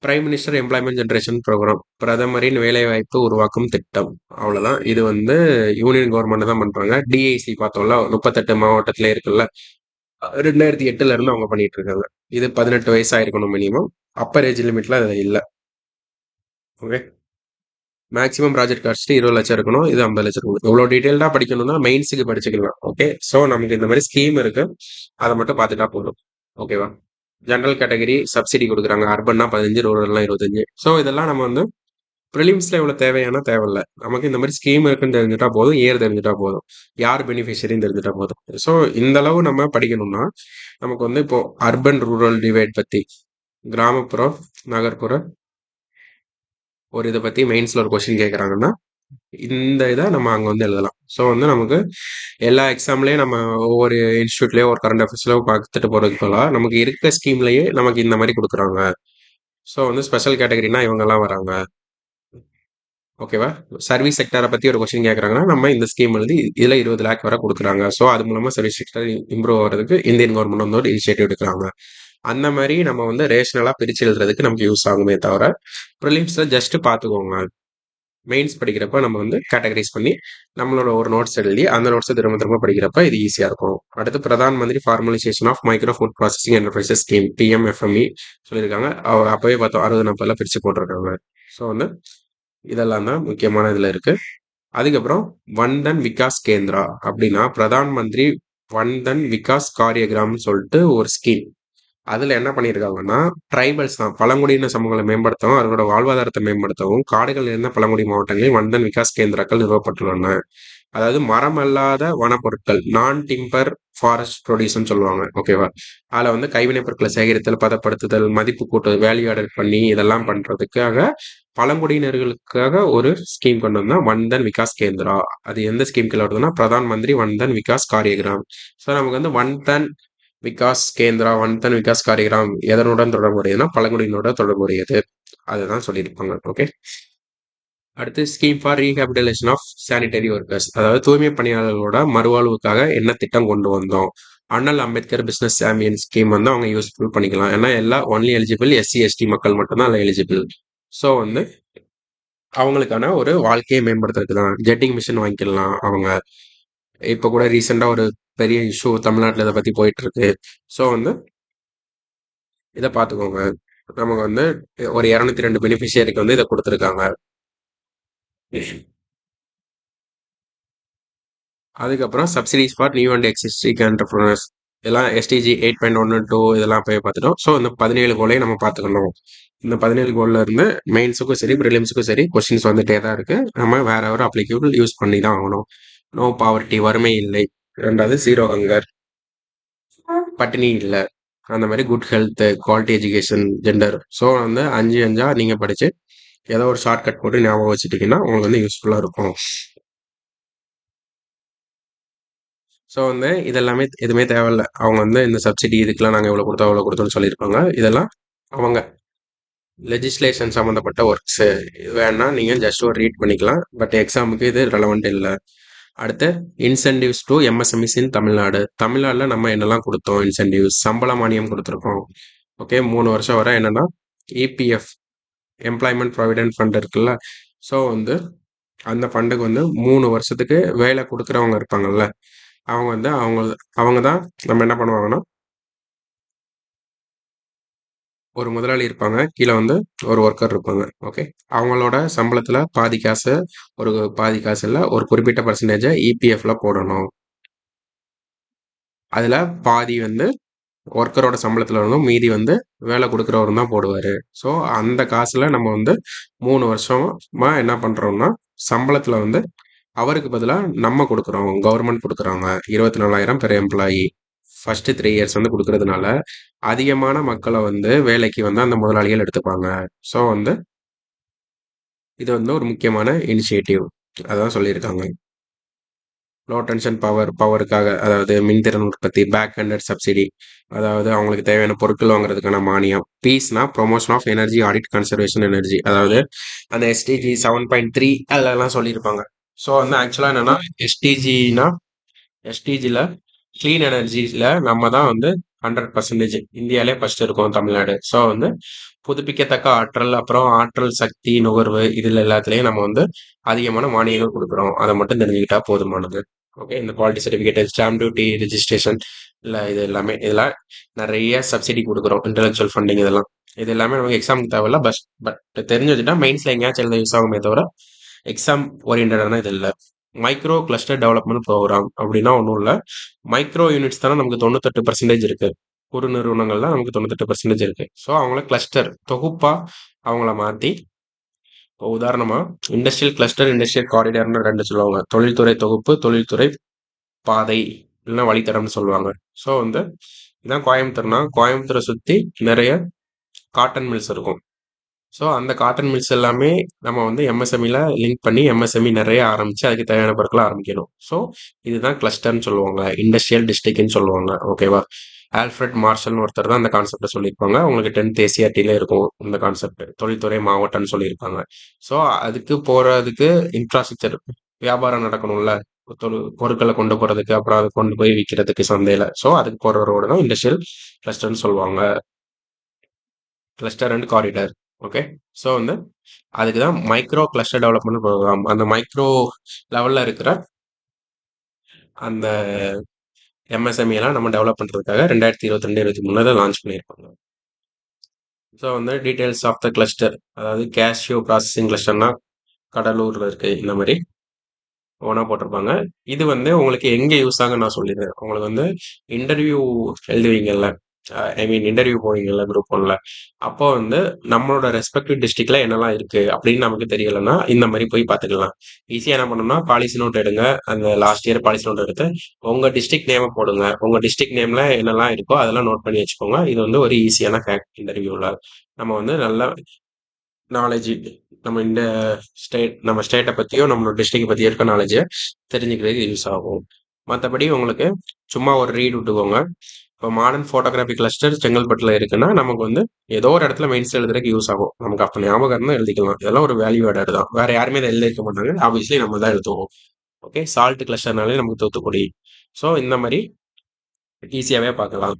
prime minister employment generation program, பிரதமரின் வேலைவாய்ப்பு உருவாக்கும் திட்டம். அவ்வளோதான். இது வந்து யூனியன் கவர்மெண்ட் தான் பண்ணுறாங்க. DIC பார்த்தோம்ல 38 மாவட்டத்தில் இருக்குல்ல, 2008ல இருந்து அவங்க பண்ணிட்டு இருக்காங்க. இது 18 வயசா இருக்கணும் மினிமம். அப்பர் ஏஜ் லிமிட்லாம் இதுல இல்ல. ஓகே. மேக்ஸிமம் ப்ராஜெக்ட் காஸ்ட் 20 லட்சம் இருக்கணும். இது 50 லட்சம் இருக்கணும். இவ்வளவு டீடைல்டா படிக்கணும்னா மெயின்ஸுக்கு படிச்சுக்கலாம். ஓகே. சோ நமக்கு இந்த மாதிரி ஸ்கீம் இருக்கு. அதை மட்டும் பார்த்துட்டா போதும். ஓகேவா? ஜெனரல் கேட்டகரி சப்சிடி கொடுக்குறாங்க. அர்பன்னா 15, ரூரல்னா 25. ஸோ இதெல்லாம் நம்ம வந்து ப்ரிலிம்ஸ்ல இவ்வளவு தேவையான தேவையில்ல. நமக்கு இந்த மாதிரி ஸ்கீம் இருக்குன்னு தெரிஞ்சுட்டா போதும், ஏர் தெரிஞ்சுட்டா போதும், யார் பெனிஃபிஷரின்னு தெரிஞ்சுட்டா போதும். ஸோ இந்த அளவு நம்ம படிக்கணும்னா நமக்கு வந்து இப்போ அர்பன் ரூரல் டிவைட் பத்தி, கிராமப்புறம் நகர்ப்புற ஒரு இதை பத்தி மெயின்ஸ்ல ஒரு கொஸ்டின் கேட்கறாங்கன்னா இந்த இதை நம்ம அங்க வந்து எழுதலாம். ஸோ வந்து நமக்கு எல்லா எக்ஸாம்லயும் நம்ம ஒவ்வொரு இன்ஸ்டியூட்லயோ ஒரு கரண்ட் அஃபேர்ஸ்லயோ பார்த்துட்டு போறதுக்கு போல நமக்கு இருக்க ஸ்கீம்லயே நமக்கு இந்த மாதிரி கொடுக்குறாங்க. ஸோ வந்து ஸ்பெஷல் கேட்டகரினா இவங்க எல்லாம் வராங்க. ஓகேவா? சர்வீஸ் செக்டாரை பத்தி ஒரு கொஸ்டின் கேட்கறாங்கன்னா நம்ம இந்த ஸ்கீம் எழுதி இதுல 20 லேக் வரை கொடுக்குறாங்க. ஸோ அது மூலமா சர்வீஸ் செக்டர் இம்ப்ரூவ் ஆகிறதுக்கு இந்தியன் கவர்மெண்ட் வந்து ஒரு இனிஷியேட்டிவ் எடுக்கிறாங்க. அந்த மாதிரி நம்ம வந்து ரேஷனலா பிரிச்சு எழுதுறதுக்கு நமக்கு யூஸ் ஆகுமே தவிர ப்ரிலிம்ஸ்ல ஜஸ்ட் பார்த்துக்கோங்க. மெயின்ஸ் படிக்கிறப்ப நம்ம வந்து கேட்டகரைஸ் பண்ணி நம்மளோட ஒரு நோட்ஸ் எழுதி அந்த நோட்ஸை திரும்ப திரும்ப படிக்கிறப்ப இது ஈஸியா இருக்கும். அடுத்து Pradhan Mantri formalisation of micro food processing enterprises scheme PMFME சொல்லியிருக்காங்க. அப்பவே பார்த்தோம் 60-40 பிரிச்சு போட்டிருக்காங்க. ஸோ வந்து இதெல்லாம் தான் முக்கியமான இதுல இருக்கு. அதுக்கப்புறம் வன்தன் விகாஸ் கேந்திரா அப்படின்னா பிரதான் மந்திரி வன்தன் விகாஸ் காரியகிராம்னு சொல்லிட்டு ஒரு ஸ்கீம். அதுல என்ன பண்ணியிருக்காங்கன்னா ட்ரைபல்ஸ் தான் பழங்குடியின சமூகங்களை மேம்படுத்தவும் அவர்களோட வாழ்வாதாரத்தை மேம்படுத்தவும் காடுகள் இருந்த பழங்குடி மாவட்டங்களில் வன்தன் விகாஸ் கேந்திராக்கள் நிறுவப்பட்டுள்ளன. அதாவது மரம் அல்லாத வனப்பொருட்கள் நான் டிம்பர் ஃபாரஸ்ட் ப்ரொடியூஸ்னு சொல்லுவாங்க. ஓகேவா? அதுல வந்து கைவினைப் பொருட்களை சேகரித்தல், பதப்படுத்துதல், மதிப்பு கூட்டுதல், வேல்யூ ஆடட் பண்ணி இதெல்லாம் பண்றதுக்காக பழங்குடியினர்களுக்காக ஒரு ஸ்கீம் கொண்டு வந்தா வன்தன் விகாஸ் கேந்திரா. அது எந்த ஸ்கீம் கீழே வருதுன்னா பிரதான் மந்திரி வன்தன் விகாஸ் காரியகிராம். ஸோ நமக்கு வந்து வன்தன் விகாஸ் கேந்திரா, வன்தன் விகாஸ் காரியகிராம் எதனுடன் தொடர்புடையதுன்னா பழங்குடியினோட தொடர்புடையது. அதுதான் சொல்லியிருப்பாங்க. ஓகே. அடுத்து scheme for rehabilitation of sanitary workers, அதாவது தூய்மை பணியாளர்களோட மறுவாழ்வுக்காக என்ன திட்டம் கொண்டு வந்தோம். அண்ணல் அம்பேத்கர் பிசினஸ் சாம்பியன் ஸ்கீம் வந்து அவங்க யூஸ்ஃபுல் பண்ணிக்கலாம். ஏன்னா எல்லாம் ஒன்லி எலிஜிபிள் எஸ்சி எஸ்டி மக்கள் மட்டும்தான் அதில் எலிஜிபிள். ஸோ வந்து அவங்களுக்கான ஒரு வாழ்க்கையை மேம்படுத்துறதுக்கு தான் ஜெட்டிங் மிஷின் வாங்கிக்கலாம் அவங்க. இப்போ கூட ரீசெண்டா ஒரு பெரிய இஷ்யூ தமிழ்நாட்டில் இதை பத்தி போயிட்டு இருக்கு. ஸோ வந்து இதை பார்த்துக்கோங்க. நமக்கு வந்து ஒரு 202 பெனிஃபிஷியரிக்கு வந்து இதை கொடுத்துருக்காங்க. அதுக்கப்புறம் subsidies for new and existing entrepreneurs இதெல்லாம் எஸ்டிஜி 8.1 இதெல்லாம் போய் பார்த்துட்டோம். ஸோ இந்த 17 கோலையும் நம்ம பார்த்துக்கணும். இந்த 17 கோல்ல இருந்து மெயின்ஸுக்கும் சரி ப்ரிலிம்ஸுக்கும் சரி கொஸ்டின்ஸ் வந்துட்டே தான் இருக்கு. நம்ம வேற ஒரு அப்ளிகபிள் யூஸ் பண்ணி தான் ஆகணும். நோ பாவர்ட்டி வறுமை இல்லை. ரெண்டாவது ஜீரோ ஹங்கர் பட்டினி இல்லை. அந்த மாதிரி good health, quality education, gender. So வந்து 5 நீங்கள் படிச்சு ஏதோ ஒரு ஷார்ட்கட் போட்டு ஞாபகம் வச்சுட்டீங்கன்னா உங்களுக்கு வந்து யூஸ்ஃபுல்லாக இருக்கும். ஸோ வந்து இதெல்லாமே எதுவுமே தேவையில்ல. அவங்க வந்து இந்த சப்சிடி இதுக்கெல்லாம் நாங்கள் இவ்வளோ கொடுத்தோம் அவ்வளோ கொடுத்தோம்னு சொல்லியிருப்பாங்க. இதெல்லாம் அவங்க லெஜிஸ்லேஷன் சம்மந்தப்பட்ட ஒர்க்ஸு. வேணா நீங்கள் ஜஸ்ட் ஒரு ரீட் பண்ணிக்கலாம். பட் எக்ஸாமுக்கு இது ரெலவெண்ட் இல்லை. அடுத்து இன்சென்டிவ்ஸ் டு எம்எஸ்எம்இஸ் இன் தமிழ்நாடு. தமிழ்நாட்டில் நம்ம என்னெல்லாம் கொடுத்தோம் இன்சென்டிவ்ஸ்? சம்பள மானியம் கொடுத்துருக்கோம். ஓகே. 3 வருஷம் வரை என்னன்னா இபிஎஃப் எம்ப்ளாய்மெண்ட் ப்ராவிடென்ட் ஃபண்ட் இருக்குல்ல. ஸோ வந்து அந்த ஃபண்டுக்கு வந்து 3 வருஷத்துக்கு வேலை கொடுக்குறவங்க இருப்பாங்கல்ல, அவங்க வந்து அவங்க தான் நம்ம என்ன பண்ணுவாங்கன்னா ஒரு முதலாளி இருப்பாங்க, கீழே வந்து ஒரு ஒர்க்கர் இருப்பாங்க. ஓகே. அவங்களோட சம்பளத்துல பாதி காசு, ஒரு பாதி காசு இல்லை, ஒரு குறிப்பிட்ட பர்சன்டேஜை இபிஎஃப்ல போடணும். அதுல பாதி வந்து ஒர்க்கரோட சம்பளத்துல இருந்தும் மீதி வந்து வேலை கொடுக்குறவரும் தான் போடுவாரு. ஸோ அந்த காசுல நம்ம வந்து 3 வருஷமா என்ன பண்றோம்னா சம்பளத்துல வந்து அவருக்கு பதிலாக நம்ம கொடுக்குறோம், கவர்மெண்ட் கொடுக்குறாங்க. 24,000 பெர் எம்ப்ளாயி ஃபர்ஸ்ட் 3 இயர்ஸ் வந்து கொடுக்கறதுனால அதிகமான மக்களை வந்து வேலைக்கு வந்து அந்த முதலாளிகள் எடுத்துப்பாங்க. ஸோ வந்து இது வந்து ஒரு முக்கியமான இனிஷியேட்டிவ். அதான் சொல்லியிருக்காங்க. லோ டென்ஷன் பவருக்காக, அதாவது மின்திறன் உற்பத்தி, பேக் ஹண்டட் சப்சிடி, அதாவது அவங்களுக்கு தேவையான பொருட்கள் வாங்குறதுக்கான மானியம். பீஸ்னா promotion of energy audit conservation energy, அதாவது அந்த எஸ்டிஜி 7.3 அதெல்லாம் சொல்லியிருப்பாங்க. ஸோ வந்து ஆக்சுவலாக என்னன்னா எஸ்டிஜினா எஸ்டிஜியில் க்ளீன் எனர்ஜியில் நம்ம தான் வந்து 100% இந்தியாவிலே ஃபர்ஸ்ட் இருக்கோம் தமிழ்நாடு. ஸோ வந்து புதுப்பிக்கத்தக்க ஆற்றல், அப்புறம் ஆற்றல் சக்தி நுகர்வு இதில் எல்லாத்துலேயும் நம்ம வந்து அதிகமான மானியங்கள் கொடுக்குறோம். அதை மட்டும் தெரிஞ்சுக்கிட்டா போதுமானது. ஓகே, இந்த quality certificate, stamp duty registration, இல்லை இது எல்லாமே இதெல்லாம் நிறைய சப்சிடி கொடுக்குறோம். இன்டெலெக்சுவல் ஃபண்டிங் இதெல்லாம் இது எல்லாமே நமக்கு எக்ஸாமுக்கு தேவையில்ல. பட் தெரிஞ்சு வச்சுட்டா மெயின்ஸில் எங்கேயாச்சும் எழுத யூஸ் ஆகுமே தவிர எக்ஸாம் ஓரியன்டான இது இல்லை. மைக்ரோ கிளஸ்டர் டெவலப்மெண்ட் ப்ரோக்ராம் அப்படின்னா ஒன்றும் இல்லை. மைக்ரோ யூனிட்ஸ் தானே நமக்கு 98% இருக்கு. குறு நிறுவனங்கள் தான் நமக்கு 98% இருக்கு. ஸோ அவங்கள கிளஸ்டர் தொகுப்பா அவங்கள மாற்றி, இப்போ உதாரணமா இண்டஸ்ட்ரியல் கிளஸ்டர், இண்டஸ்ட்ரியல் காரிடார்னு ரெண்டு சொல்லுவாங்க. தொழில்துறை தொகுப்பு, தொழில்துறை பாதை, இல்லைன்னா வழித்தடம்னு சொல்லுவாங்க. ஸோ இதான் கோயம்புத்தூர்னா, கோயம்புத்தூரை சுற்றி நிறைய காட்டன் மில்ஸ் இருக்கும். ஸோ அந்த காட்டன் மில்ஸ் எல்லாமே நம்ம எம்எஸ்எம்இல லிங்க் பண்ணி எம்எஸ்எம்இ நிறைய ஆரம்பிச்சு அதுக்கு தேவையான பொருட்களை ஆரம்பிக்கணும். ஸோ இதுதான் கிளஸ்டர்னு சொல்லுவாங்க, இண்டஸ்ட்ரியல் டிஸ்ட்ரிக்ட்னு சொல்லுவாங்க. ஓகேவா? ஆல்ஃபிரட் மார்ஷல்னு ஒருத்தர் தான் அந்த கான்செப்டை சொல்லியிருப்பாங்க. உங்களுக்கு 10th ஏசிஆர்டில இருக்கும் இந்த கான்செப்ட், தொழில்துறை மாவட்டம்னு சொல்லியிருப்பாங்க. ஸோ அதுக்கு போறதுக்கு இன்ஃப்ராஸ்ட்ரக்சர், வியாபாரம் நடக்கணும்ல, பொருட்களை கொண்டு போறதுக்கு, அப்புறம் அதை கொண்டு போய் விற்கிறதுக்கு சந்தையில. ஸோ அதுக்கு போற ரோடு தான் இண்டஸ்ட்ரியல் கிளஸ்டர்னு சொல்லுவாங்க. Cluster and corridor. Okay. So அதுக்கு தான் மைக்ரோ கிளஸ்டர் டெவலப்மெண்ட் ப்ரோக்ராம். அந்த மைக்ரோ லெவல்ல இருக்கிற அந்த எம்எஸ்எம்இ எல்லாம் நம்ம டெவலப் பண்றதுக்காக 2022-23 லான்ச் பண்ணியிருப்பாங்க. So details of the cluster, அதாவது கேஷ்யூ ப்ராசஸிங் கிளஸ்டர்னா கடலூர்ல இருக்கு. இந்த மாதிரி ஓனா போட்டிருப்பாங்க. இது உங்களுக்கு எங்க யூஸ் ஆகுன்னு நான் சொல்லிடுறேன். உங்களுக்கு இன்டர்வியூ எழுதுவீங்கல்ல, ஐ மீன் இன்டர்வியூ போவீங்கல்ல குரூப் ஒன்ல, அப்போ நம்மளோட ரெஸ்பெக்டிவ் டிஸ்ட்ரிக்ட்ல என்னெல்லாம் இருக்கு அப்படின்னு நமக்கு தெரியலைன்னா இந்த மாதிரி போய் பார்த்துக்கலாம். ஈஸியா என்ன பண்ணணும்னா பாலிசி நோட் எடுங்க. அந்த லாஸ்ட் இயர் பாலிசி நோட் எடுத்து உங்க டிஸ்ட்ரிக்ட் நேமை போடுங்க. உங்க டிஸ்ட்ரிக்ட் நேம்ல என்னெல்லாம் இருக்கோ அதெல்லாம் நோட் பண்ணி வச்சுக்கோங்க. இது ஒரு ஈஸியான ஃபேக்ட். இன்டர்வியூல நம்ம நல்ல நாலேஜ், நம்ம இந்த நம்ம ஸ்டேட்டை பற்றியோ நம்மளோட டிஸ்ட்ரிக்ட் பற்றியோ இருக்க நாலேஜை தெரிஞ்சுக்கிறதுக்கு யூஸ் ஆகும். மற்றபடி உங்களுக்கு சும்மா ஒரு ரீட் விட்டுக்கோங்க. இப்போ மாடர்ன் ஃபோட்டோகிராஃபி கிளஸ்டர் செங்கல்பட்டில் இருக்குன்னா நமக்கு ஏதோ ஒரு இடத்துல மெயின்ஸ் எழுதுறதுக்கு யூஸ் ஆகும். நமக்கு அப்போ ஞாபகம் இருந்தால் எழுதிக்கலாம். இதெல்லாம் ஒரு வேல்யூ ஆடட் தான். வேற யாருமே இதை எழுதிருக்க மாட்டாங்க. ஆப்வியஸ்லி நம்ம தான் எழுதுவோம். ஓகே. சால்ட் கிளஸ்டர்னாலே நமக்கு தூத்துக்குடி. ஸோ இந்த மாதிரி ஈஸியாகவே பார்க்கலாம்.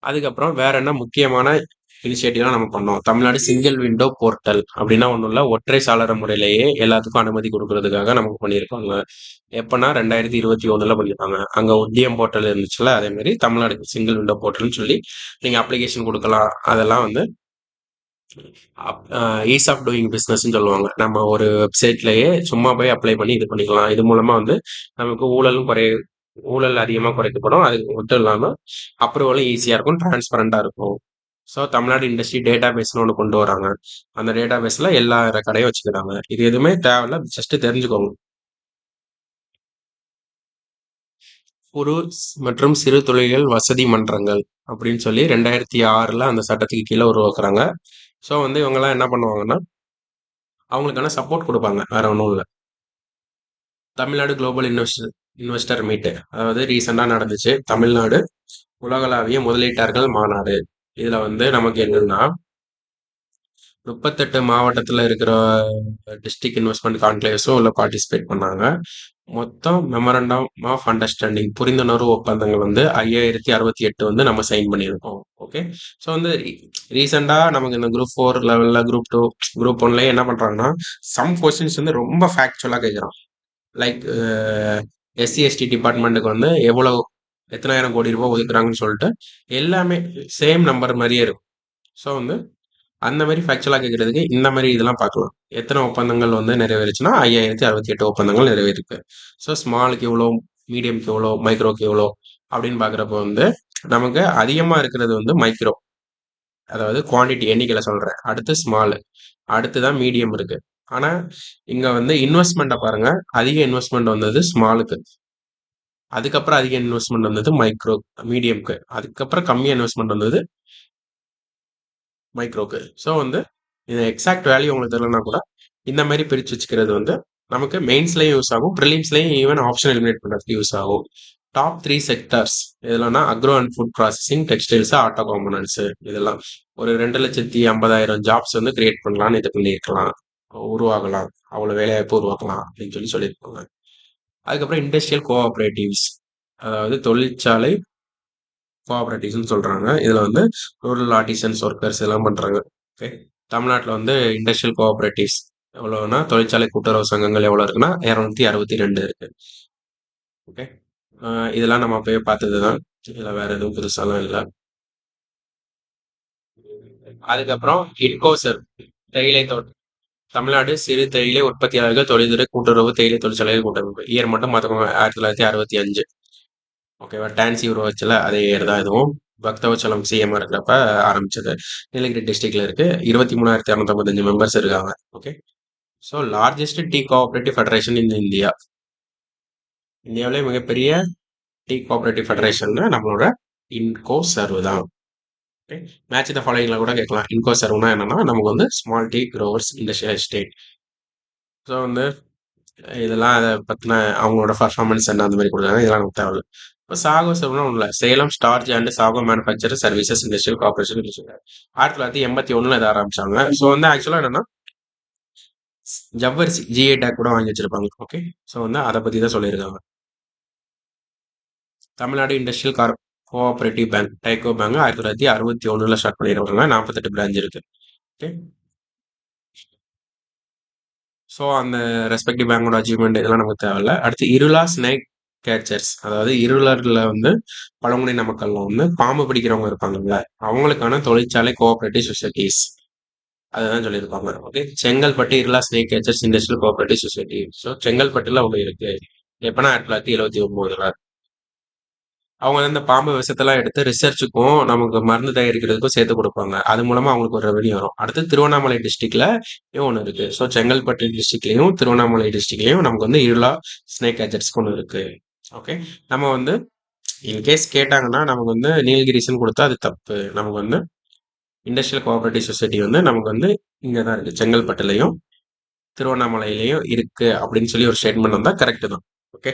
அதுக்கப்புறம் வேற என்ன முக்கியமான இனிஷியேட்டிவ்லாம் நம்ம பண்ணோம்? தமிழ்நாடு சிங்கிள் விண்டோ போர்ட்டல் அப்படின்னா ஒன்றும் இல்லை, ஒற்றை சாளர முறையிலேயே எல்லாத்துக்கும் அனுமதி கொடுக்கறதுக்காக நமக்கு பண்ணியிருக்காங்க. எப்பன்னா 2021 பண்ணியிருக்காங்க. அங்கே உத்தியம் போர்ட்டல் இருந்துச்சுல, அதே மாதிரி தமிழ்நாடு சிங்கிள் விண்டோ போர்ட்டல்னு சொல்லி நீங்கள் அப்ளிகேஷன் கொடுக்கலாம். அதெல்லாம் ஈஸ் ஆஃப் டூயிங் பிஸ்னஸ்ன்னு சொல்லுவாங்க. நம்ம ஒரு வெப்சைட்லயே சும்மா போய் அப்ளை பண்ணி இது பண்ணிக்கலாம். இது மூலமா நமக்கு ஊழல் அதிகமாக குறைக்கப்படும். அது மட்டும் இல்லாமல் அப்ரூவலும் ஈஸியாக இருக்கும், டிரான்ஸ்பரண்டாக இருக்கும். ஸோ தமிழ்நாடு இண்டஸ்ட்ரி டேட்டா பேஸ்னு ஒன்று கொண்டு வராங்க. அந்த டேட்டா பேஸில் எல்லா கடையும் வச்சுக்கிறாங்க. இது எதுவுமே தேவையில்ல, ஜஸ்ட் தெரிஞ்சுக்கோங்க. குறு மற்றும் சிறு தொழில்கள் வசதி மன்றங்கள் அப்படின்னு சொல்லி 2006 அந்த சட்டத்துக்கு கீழே உருவாக்குறாங்க. ஸோ இவங்கெல்லாம் என்ன பண்ணுவாங்கன்னா அவங்களுக்கான சப்போர்ட் கொடுப்பாங்க. வேற ஒன்றும் இல்லை. தமிழ்நாடு குளோபல் இன்வெஸ்டர் மீட், அதாவது ரீசெண்டாக நடந்துச்சு. தமிழ்நாடு உலகளாவிய முதலீட்டாளர்கள் மாநாடு. இதுல நமக்கு என்னன்னா 38 மாவட்டத்தில் இருக்கிற டிஸ்ட்ரிக்ட் இன்வெஸ்ட்மெண்ட் கான்க்ளேவ்ஸும் உள்ள பார்ட்டிசிபேட் பண்ணாங்க. மொத்தம் மெமரண்டம் ஆஃப் அண்டர்ஸ்டாண்டிங், புரிந்துணர்வு ஒப்பந்தங்கள் 5068 நம்ம சைன் பண்ணியிருக்கோம். ஓகே. ஸோ ரீசெண்டாக நமக்கு இந்த குரூப் 4 லெவலில், குரூப் 2, குரூப் 1லயே என்ன பண்ணுறாங்கன்னா சம் கொஸ்டின்ஸ் ரொம்ப ஃபேக்சுவலாக கேட்குறான். லைக் எஸ்சி/எஸ்டி டிபார்ட்மெண்ட்டுக்கு எவ்வளவு எத்தனாயிரம் கோடி ரூபாய் ஒதுக்குறாங்கன்னு சொல்லிட்டு எல்லாமே சேம் நம்பர் மாதிரியே இருக்கும். ஸோ அந்த மாதிரி ஃபேக்சுவலாக கேட்கறதுக்கு இந்த மாதிரி இதெல்லாம் பார்க்கலாம். எத்தனை ஒப்பந்தங்கள் நிறைவேறுச்சுன்னா 5068 ஒப்பந்தங்கள் நிறைவேறிருக்கு. ஸோ ஸ்மாலுக்கு எவ்வளோ, மீடியம்க்கு எவ்வளோ, மைக்ரோக்கு எவ்வளோ அப்படின்னு பார்க்குறப்ப நமக்கு அதிகமாக இருக்கிறது மைக்ரோ, அதாவது குவான்டிட்டி எண்ணிக்கையில் சொல்கிறேன். அடுத்து ஸ்மாலு, அடுத்து தான் மீடியம் இருக்கு. ஆனால் இங்கே இன்வெஸ்ட்மெண்ட்டை பாருங்க, அதிக இன்வெஸ்ட்மெண்ட் வந்தது ஸ்மாலுக்கு, அதுக்கப்புறம் அதிக இன்வெஸ்ட்மெண்ட் வந்தது மைக்ரோ மீடியம்க்கு, அதுக்கப்புறம் கம்மியாக இன்வெஸ்ட்மெண்ட் வந்தது மைக்ரோக்கு. ஸோ இது எக்ஸாக்ட் வேல்யூ உங்களுக்கு தெரியலனா கூட இந்த மாதிரி பிரித்து வச்சுக்கிறது நமக்கு மெயின்ஸ்லையும் யூஸ் ஆகும், ப்ரிலிம்ஸ்லையும் ஈவன் ஆப்ஷன் எலிமினேட் பண்ணுறதுக்கு யூஸ் ஆகும். டாப் 3 செக்டர்ஸ் இதெல்லாம் agro and food processing, textiles, auto components. இதெல்லாம் ஒரு 2,50,000 ஜாப்ஸ் கிரியேட் பண்ணலாம்னு இது பண்ணியிருக்கலாம், உருவாகலாம், அவ்வளோ வேலைவாய்ப்பு உருவாக்கலாம் அப்படின்னு சொல்லியிருப்பாங்க. அதுக்கப்புறம் இண்டஸ்ட்ரியல் கோஆப்ரேட்டிவ்ஸ், அதாவது தொழிற்சாலை கோஆப்ரேட்டிவ்ஸ்னு சொல்றாங்க. இதுல ரூரல் ஆர்டிசன்ஸ் ஒர்க்கர்ஸ் எல்லாம் பண்றாங்க. ஓகே. தமிழ்நாட்டில் இண்டஸ்ட்ரியல் கோஆப்ரேட்டிவ்ஸ் எவ்வளவுனா தொழிற்சாலை கூட்டுறவு சங்கங்கள் எவ்வளவு இருக்குன்னா 262 இருக்கு. ஓகே. இதெல்லாம் நம்ம அப்பயே பார்த்ததுதான். இதுல வேற எதுவும் புதுசாலாம் இல்ல. அதுக்கப்புறம் இட்கோசர் தேயிலை தோட்டம் தமிழ்நாடு சிறு தேயிலை உற்பத்தியாளர்கள் தொழில்துறை கூட்டுறவு தேயிலை தொழிற்சாலைகள் கூட்டமைப்பு இயர் மட்டும் மொத்தம் 1965. ஓகேவா? டான்சி உருவாச்சுல அதே இயர் தான் இதுவும். பக்தவச்சலம் சிஎம் இருக்கிறப்ப ஆரம்பிச்சது. நீலகிரி டிஸ்ட்ரிக்ட்ல இருக்கு. 23,255 மெம்பர்ஸ் இருக்காங்க. Okay. So largest tea cooperative federation in India. இந்தியாவிலே மிகப்பெரிய டீ கோஆபரேட்டிவ் ஃபெடரேஷன் நம்மளோட இன்கோ சர்வ் தான். ஓகே. மேட்ச் த ஃபாலோயிங்ல கூட கேட்கலாம். இன்கோ சர்வ்னா என்னன்னா நமக்கு வந்து small tea growers industrial estate. So வந்து இதெல்லாம் அதை பத்தின அவங்களோட பர்ஃபார்மன்ஸ் என்ன அந்த மாதிரி கொடுத்தாங்க. இதெல்லாம் நமக்கு தேவையில்ல. இப்போ சாகோ சர்வ்னா ஒன்றும் இல்லை. Salem starch and sago manufacture services industrial corporation 1981 இதை ஆரம்பிச்சாங்க. ஸோ வந்து ஆக்சுவலாக என்னன்னா ஜவ்வரிசி ஜிஏ டேக் கூட வாங்கி வச்சிருப்பாங்க. ஓகே. ஸோ வந்து அதை பத்தி தான் சொல்லியிருக்காங்க. Tamil Nadu industrial cooperative bank டைகோ bank 1961 start பண்ணிருக்காங்க. 48 பிரான்ச் இருக்கு. ஓகே. ஸோ அந்த ரெஸ்பெக்டிவ் பேங்கோட அச்சீவ்மெண்ட் இதெல்லாம் நமக்கு தேவையில்ல. அடுத்து இருளா ஸ்னேக் கேச்சர்ஸ், அதாவது இருளர்ல வந்து பழங்குடியின மக்கள்ல வந்து பாம்பு பிடிக்கிறவங்க இருப்பாங்கல்ல, அவங்களுக்கான தொழிற்சாலை கோஆபரேட்டிவ் சொசைட்டிஸ் அதுதான் சொல்லியிருப்பாங்க. Okay. Chengalpattu Irula snake catchers industrial cooperative society. So செங்கல்பட்டுல அவங்க இருக்கு. எப்பனா 1979. அவங்க வந்து இந்த பாம்பு விஷத்தெல்லாம் எடுத்து ரிசர்ச்சுக்கும் நமக்கு மருந்து தயாரிக்கிறதுக்கும் சேர்த்து கொடுப்பாங்க. அது மூலமா அவங்களுக்கு ஒரு ரெவன்யூ வரும். அடுத்து திருவண்ணாமலை டிஸ்ட்ரிக்ட்ல ஒன்று இருக்கு. ஸோ செங்கல்பட்டு டிஸ்ட்ரிக்ட்லயும் திருவண்ணாமலை டிஸ்ட்ரிக்ட்லயும் நமக்கு வந்து இருளா ஸ்னேக் கேச்சர்ஸ்க்கு ஒன்று இருக்கு. ஓகே. நம்ம வந்து இன்கேஸ் கேட்டாங்கன்னா நமக்கு வந்து நீலகிரிஸ்ன்னு கொடுத்தா அது தப்பு. நமக்கு வந்து இண்டஸ்ட்ரியல் கோஆபரேட்டிவ் சொசைட்டி வந்து நமக்கு வந்து இங்கே தான் இருக்கு. செங்கல்பட்டுலையும் திருவண்ணாமலையிலையும் இருக்கு அப்படின்னு சொல்லி ஒரு ஸ்டேட்மெண்ட் வந்தா கரெக்ட் தான். ஓகே.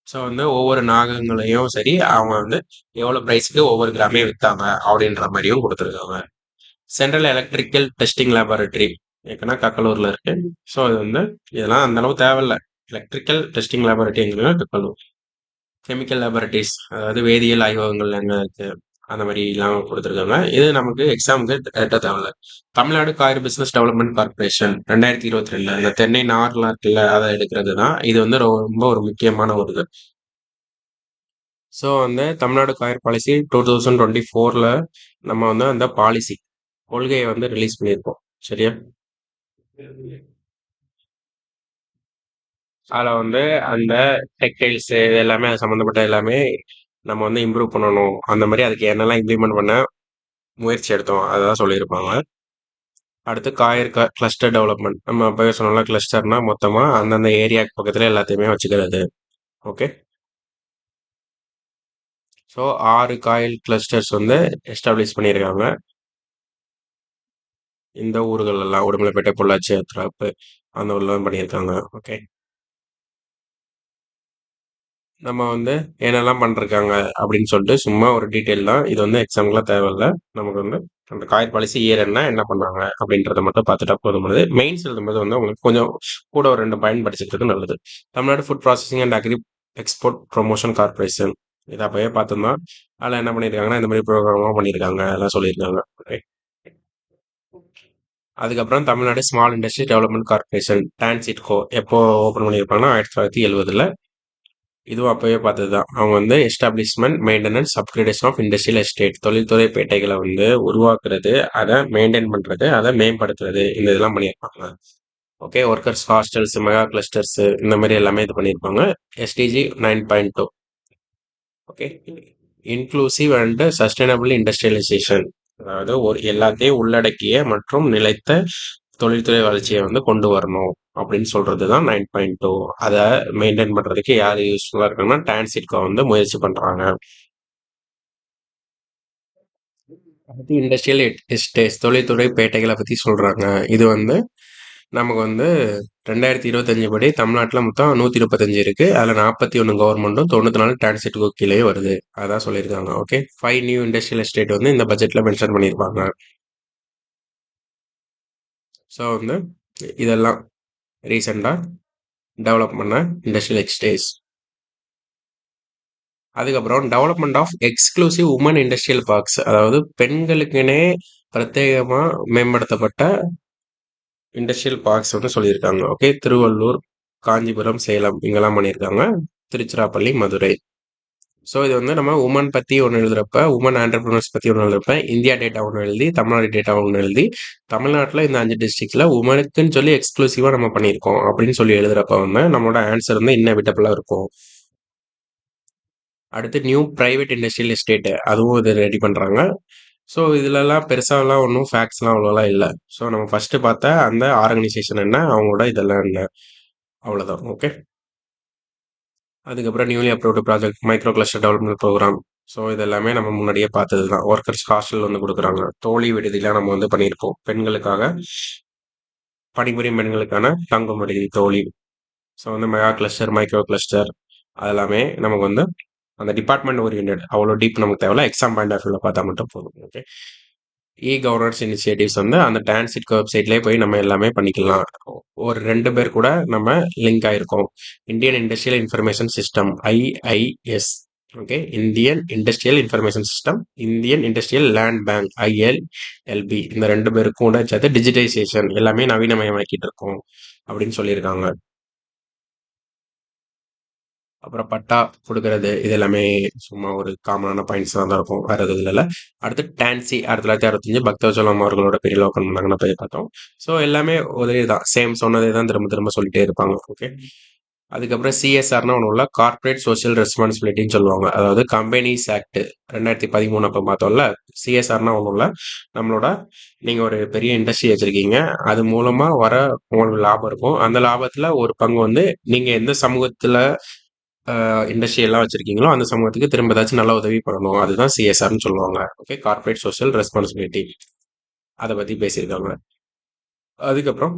ஸோ வந்து ஒவ்வொரு நாகங்களையும் சரி அவங்க வந்து எவ்வளோ ப்ரைஸ்க்கு ஒவ்வொரு கிராமையும் விற்றாங்க அப்படின்ற மாதிரியும் கொடுத்துருக்காங்க. சென்ட்ரல் எலக்ட்ரிக்கல் டெஸ்டிங் லேபரட்டரி ஏன்னா கக்கலூர்ல இருக்கு. ஸோ இது வந்து இதெல்லாம் அந்த அளவு தேவையில்ல. எலக்ட்ரிக்கல் டெஸ்டிங் லேபரட்டரி எங்கன்னா கக்கலூர். கெமிக்கல் லேபரட்டரிஸ் அதாவது வேதியியல் ஆய்வகங்கள் எங்க இருக்கு அந்த மாதிரி எல்லாம் கொடுத்துருக்காங்க. இது நமக்கு எக்ஸாமுக்கு டேட்டா தேவையில்ல. Tamil Nadu car business development corporation 2022 இந்த தென்னை நார்லாம் இருக்குல்ல அதை எடுக்கிறது தான். இது வந்து ரொம்ப ஒரு முக்கியமான ஒரு இது. ஸோ வந்து தமிழ்நாடு காயர் பாலிசி 2024ல் நம்ம வந்து அந்த பாலிசி கொள்கையை வந்து ரிலீஸ் பண்ணியிருக்கோம். சரியா? அதில் வந்து அந்த டெக்டைல்ஸ் இது எல்லாமே அது சம்மந்தப்பட்ட எல்லாமே நம்ம வந்து இம்ப்ரூவ் பண்ணணும். அந்த மாதிரி அதுக்கு என்னெல்லாம் இம்ப்ளிமெண்ட் பண்ண முயற்சி எடுத்தோம் அதான் சொல்லியிருப்பாங்க. அடுத்து காயர் கிளஸ்டர் டெவலப்மெண்ட் நம்ம அப்பவே சொன்னோம்ல, கிளஸ்டர்னா மொத்தமாக அந்தந்த ஏரியாவுக்கு பக்கத்தில் எல்லாத்தையுமே வச்சுக்கிறது. ஓகே. ஸோ 6 காயில் கிளஸ்டர்ஸ் வந்து எஸ்டாப்ளிஷ் பண்ணியிருக்காங்க. இந்த ஊர்கள் எல்லாம் உடுமலைப்பேட்டை, பொள்ளாச்சி, அத்ராப்பு அந்த ஊர்லாம் பண்ணியிருக்காங்க. ஓகே. நம்ம வந்து என்னெல்லாம் பண்ணிருக்காங்க அப்படின்னு சொல்லிட்டு சும்மா ஒரு டீட்டெயில் தான். இது வந்து எக்ஸாம்க்குலாம் தேவையில்ல. நமக்கு வந்து அந்த காயர் பாலிசி இயர் என்ன பண்ணாங்க அப்படின்றத மட்டும் பார்த்துட்டா போதுமானது. மெயின்ஸ் எழுதும்போது வந்து உங்களுக்கு கொஞ்சம் கூட ஒரு 2 பாயிண்ட் படிச்சுக்கிறது நல்லது. Tamil Nadu food processing and agri export promotion corporation இதை அப்பவே பார்த்தோம்னா அதில் என்ன பண்ணியிருக்காங்கன்னா இந்த மாதிரி ப்ரோக்ராம்லாம் பண்ணியிருக்காங்க எல்லாம் சொல்லியிருக்காங்க. ஓகே. அதுக்கப்புறம் Tamil Nadu small industry development corporation TANSIDCO எப்போ ஓப்பன் பண்ணியிருப்பாங்கன்னா 1970. இதுவும் அப்பவே பார்த்தது தான். அவங்க வந்து establishment maintenance upgradation of industrial estate தொழில்துறை பேட்டைகளை வந்து உருவாக்குறது, அதை மெயின்டைன் பண்றது, அதை மேம்படுத்துறது இந்த இதெல்லாம் பண்ணியிருப்பாங்க. Okay. Workers hostels mega clusters இந்த மாதிரி எல்லாமே இது பண்ணியிருப்பாங்க. SDG 9.2. Okay. Inclusive and sustainable industrialisation அதாவது ஒரு எல்லாத்தையும் உள்ளடக்கிய மற்றும் நிலைத்த தொழில்துறை வளர்ச்சியை வந்து கொண்டு வரணும் அப்படின்னு சொல்றது தான் 9.2. அதை மெயின்டைன் பண்றதுக்கு யார் யூஸ்ஃபுல்லா இருக்காங்கன்னா டான்சிட்கோ வந்து முயற்சி பண்றாங்க. அடுத்து இண்டஸ்ட்ரியல் எஸ்டேட்ஸ் தொழில்துறை பேட்டைகளை பத்தி சொல்றாங்க. இது வந்து நமக்கு வந்து 2025 படி தமிழ்நாட்டில் மொத்தம் 135 இருக்கு. அதில் 41 கவர்மெண்ட்டும் 94 டான்சிட்கோ கீழே வருது. அதான் சொல்லியிருக்காங்க. ஓகே. 5 நியூ இண்டஸ்ட்ரியல் எஸ்டேட் வந்து இந்த பட்ஜெட்ல மென்ஷன் பண்ணியிருப்பாங்க. ஸோ வந்து இதெல்லாம் ரீசெண்டாக டெவலப் பண்ண இண்டஸ்ட்ரியல் எஸ்டேட்ஸ். அதுக்கப்புறம் development of exclusive women industrial parks அதாவது பெண்களுக்குனே பிரத்யேகமாக மேம்படுத்தப்பட்ட இண்டஸ்ட்ரியல் பார்க்ஸ் வந்து சொல்லியிருக்காங்க. ஓகே, திருவள்ளூர், காஞ்சிபுரம், சேலம் இங்கெல்லாம் பண்ணியிருக்காங்க. திருச்சிராப்பள்ளி, மதுரை. ஸோ இது வந்து நம்ம உமன் பற்றி ஒன்று எழுதுறப்ப, உமன் ஆண்டர்பிரினர்ஸ் பற்றி ஒன்று எழுதுறப்ப, இந்தியா டேட்டா ஒன்று எழுதி, தமிழ்நாடு டேட்டா ஒன்று எழுதி, தமிழ்நாட்டில் இந்த 5 டிஸ்ட்ரிக்டில் உமனுக்குன்னு சொல்லி எக்ஸ்க்ளூசிவாக நம்ம பண்ணியிருக்கோம் அப்படின்னு சொல்லி எழுதுறப்ப வந்து நம்மளோட ஆன்சர் வந்து இன்னெவிட்டபிளாக இருக்கும். அடுத்து நியூ பிரைவேட் இண்டஸ்ட்ரியல் எஸ்டேட், அதுவும் இது ரெடி பண்ணுறாங்க. ஸோ இதுலலாம் பெருசாலாம் ஒன்றும் ஃபேக்ட்ஸ்லாம் அவ்வளோலாம் இல்லை. ஸோ நம்ம ஃபஸ்ட்டு பார்த்த அந்த ஆர்கனைசேஷன் என்ன, அவங்களோட இதெல்லாம் என்ன, அவ்வளோதான். ஓகே, அதுக்கப்புறம் newly approved project micro cluster development programme. ஸோ இது எல்லாமே நம்ம முன்னாடியே பார்த்தது தான். ஒர்க்கர்ஸ் ஹாஸ்டல் வந்து கொடுக்குறாங்க. தோழி விடுதிலாம் நம்ம வந்து பண்ணியிருப்போம். பெண்களுக்காக, பணிபுரியும் பெண்களுக்கான தங்கும் விடுதி தோழி. ஸோ வந்து மெகா கிளஸ்டர், மைக்ரோ கிளஸ்டர், அதெல்லாமே நமக்கு வந்து அந்த டிபார்ட்மெண்ட் ஓரியன்ட், அவ்வளோ டீப் நமக்கு தேவையில்ல. எக்ஸாம் பாயிண்ட் ஆஃப் வியூவில் பார்த்தா மட்டும் போதும். ஓகே, இ கவர்னன்ஸ் இனிஷியேட்டிவ்ஸ் வந்து அந்த டான்சிட் வெப்சைட்லேயே போய் நம்ம எல்லாமே பண்ணிக்கலாம். ஒரு 2 பேர் கூட நம்ம லிங்க் ஆயிருக்கோம். Indian industrial information system, IIS. Okay, Indian industrial information system, Indian industrial land bank, ILLB. இந்த 2 பேருக்கும் கூட சேர்த்து டிஜிட்டைசேஷன் எல்லாமே நவீனமயமாக்கிட்டு இருக்கோம் அப்படின்னு சொல்லியிருக்காங்க. அப்புறம் பட்டா கொடுக்கறது இது எல்லாமே சும்மா ஒரு காமனான பாயிண்ட்ஸ் தான் இருக்கும், வேற எதுவும் இல்லை. அடுத்து டான்சி 1965 பக்தவச்சலம் அவர்களோட பீரியட்ல ஓப்பன் பண்ணாங்கன்னு போய் பார்த்தோம். ஸோ எல்லாமே ஒரே தான், சேம் சொன்னதே தான் திரும்ப திரும்ப சொல்லிட்டே இருப்பாங்க. ஓகே, அதுக்கப்புறம் சிஎஸ்ஆர்னா ஒன்றும் இல்லை, கார்ப்பரேட் சோஷியல் ரெஸ்பான்சிபிலிட்டின்னு சொல்லுவாங்க. அதாவது கம்பெனிஸ் ஆக்ட் 2013 அப்போ பார்த்தோம்ல. சிஎஸ்ஆர்னா ஒன்றும் இல்லை, நம்மளோட நீங்கள் ஒரு பெரிய இண்டஸ்ட்ரி வச்சுருக்கீங்க, அது மூலமாக வர உங்களுக்கு லாபம் இருக்கும். அந்த லாபத்தில் ஒரு பங்கு வந்து நீங்கள் எந்த சமூகத்தில் இண்டஸ்ட்ரி எல்லாம் வச்சிருக்கீங்களோ அந்த சமூகத்துக்கு திரும்ப ஏதாச்சும் நல்லா உதவி பண்ணணும், அதுதான் சிஎஸ்ஆர்னு சொல்லுவாங்க. ஓகே, கார்ப்பரேட் சோஷியல் ரெஸ்பான்சிபிலிட்டி, அதை பற்றி பேசியிருக்காங்க. அதுக்கப்புறம்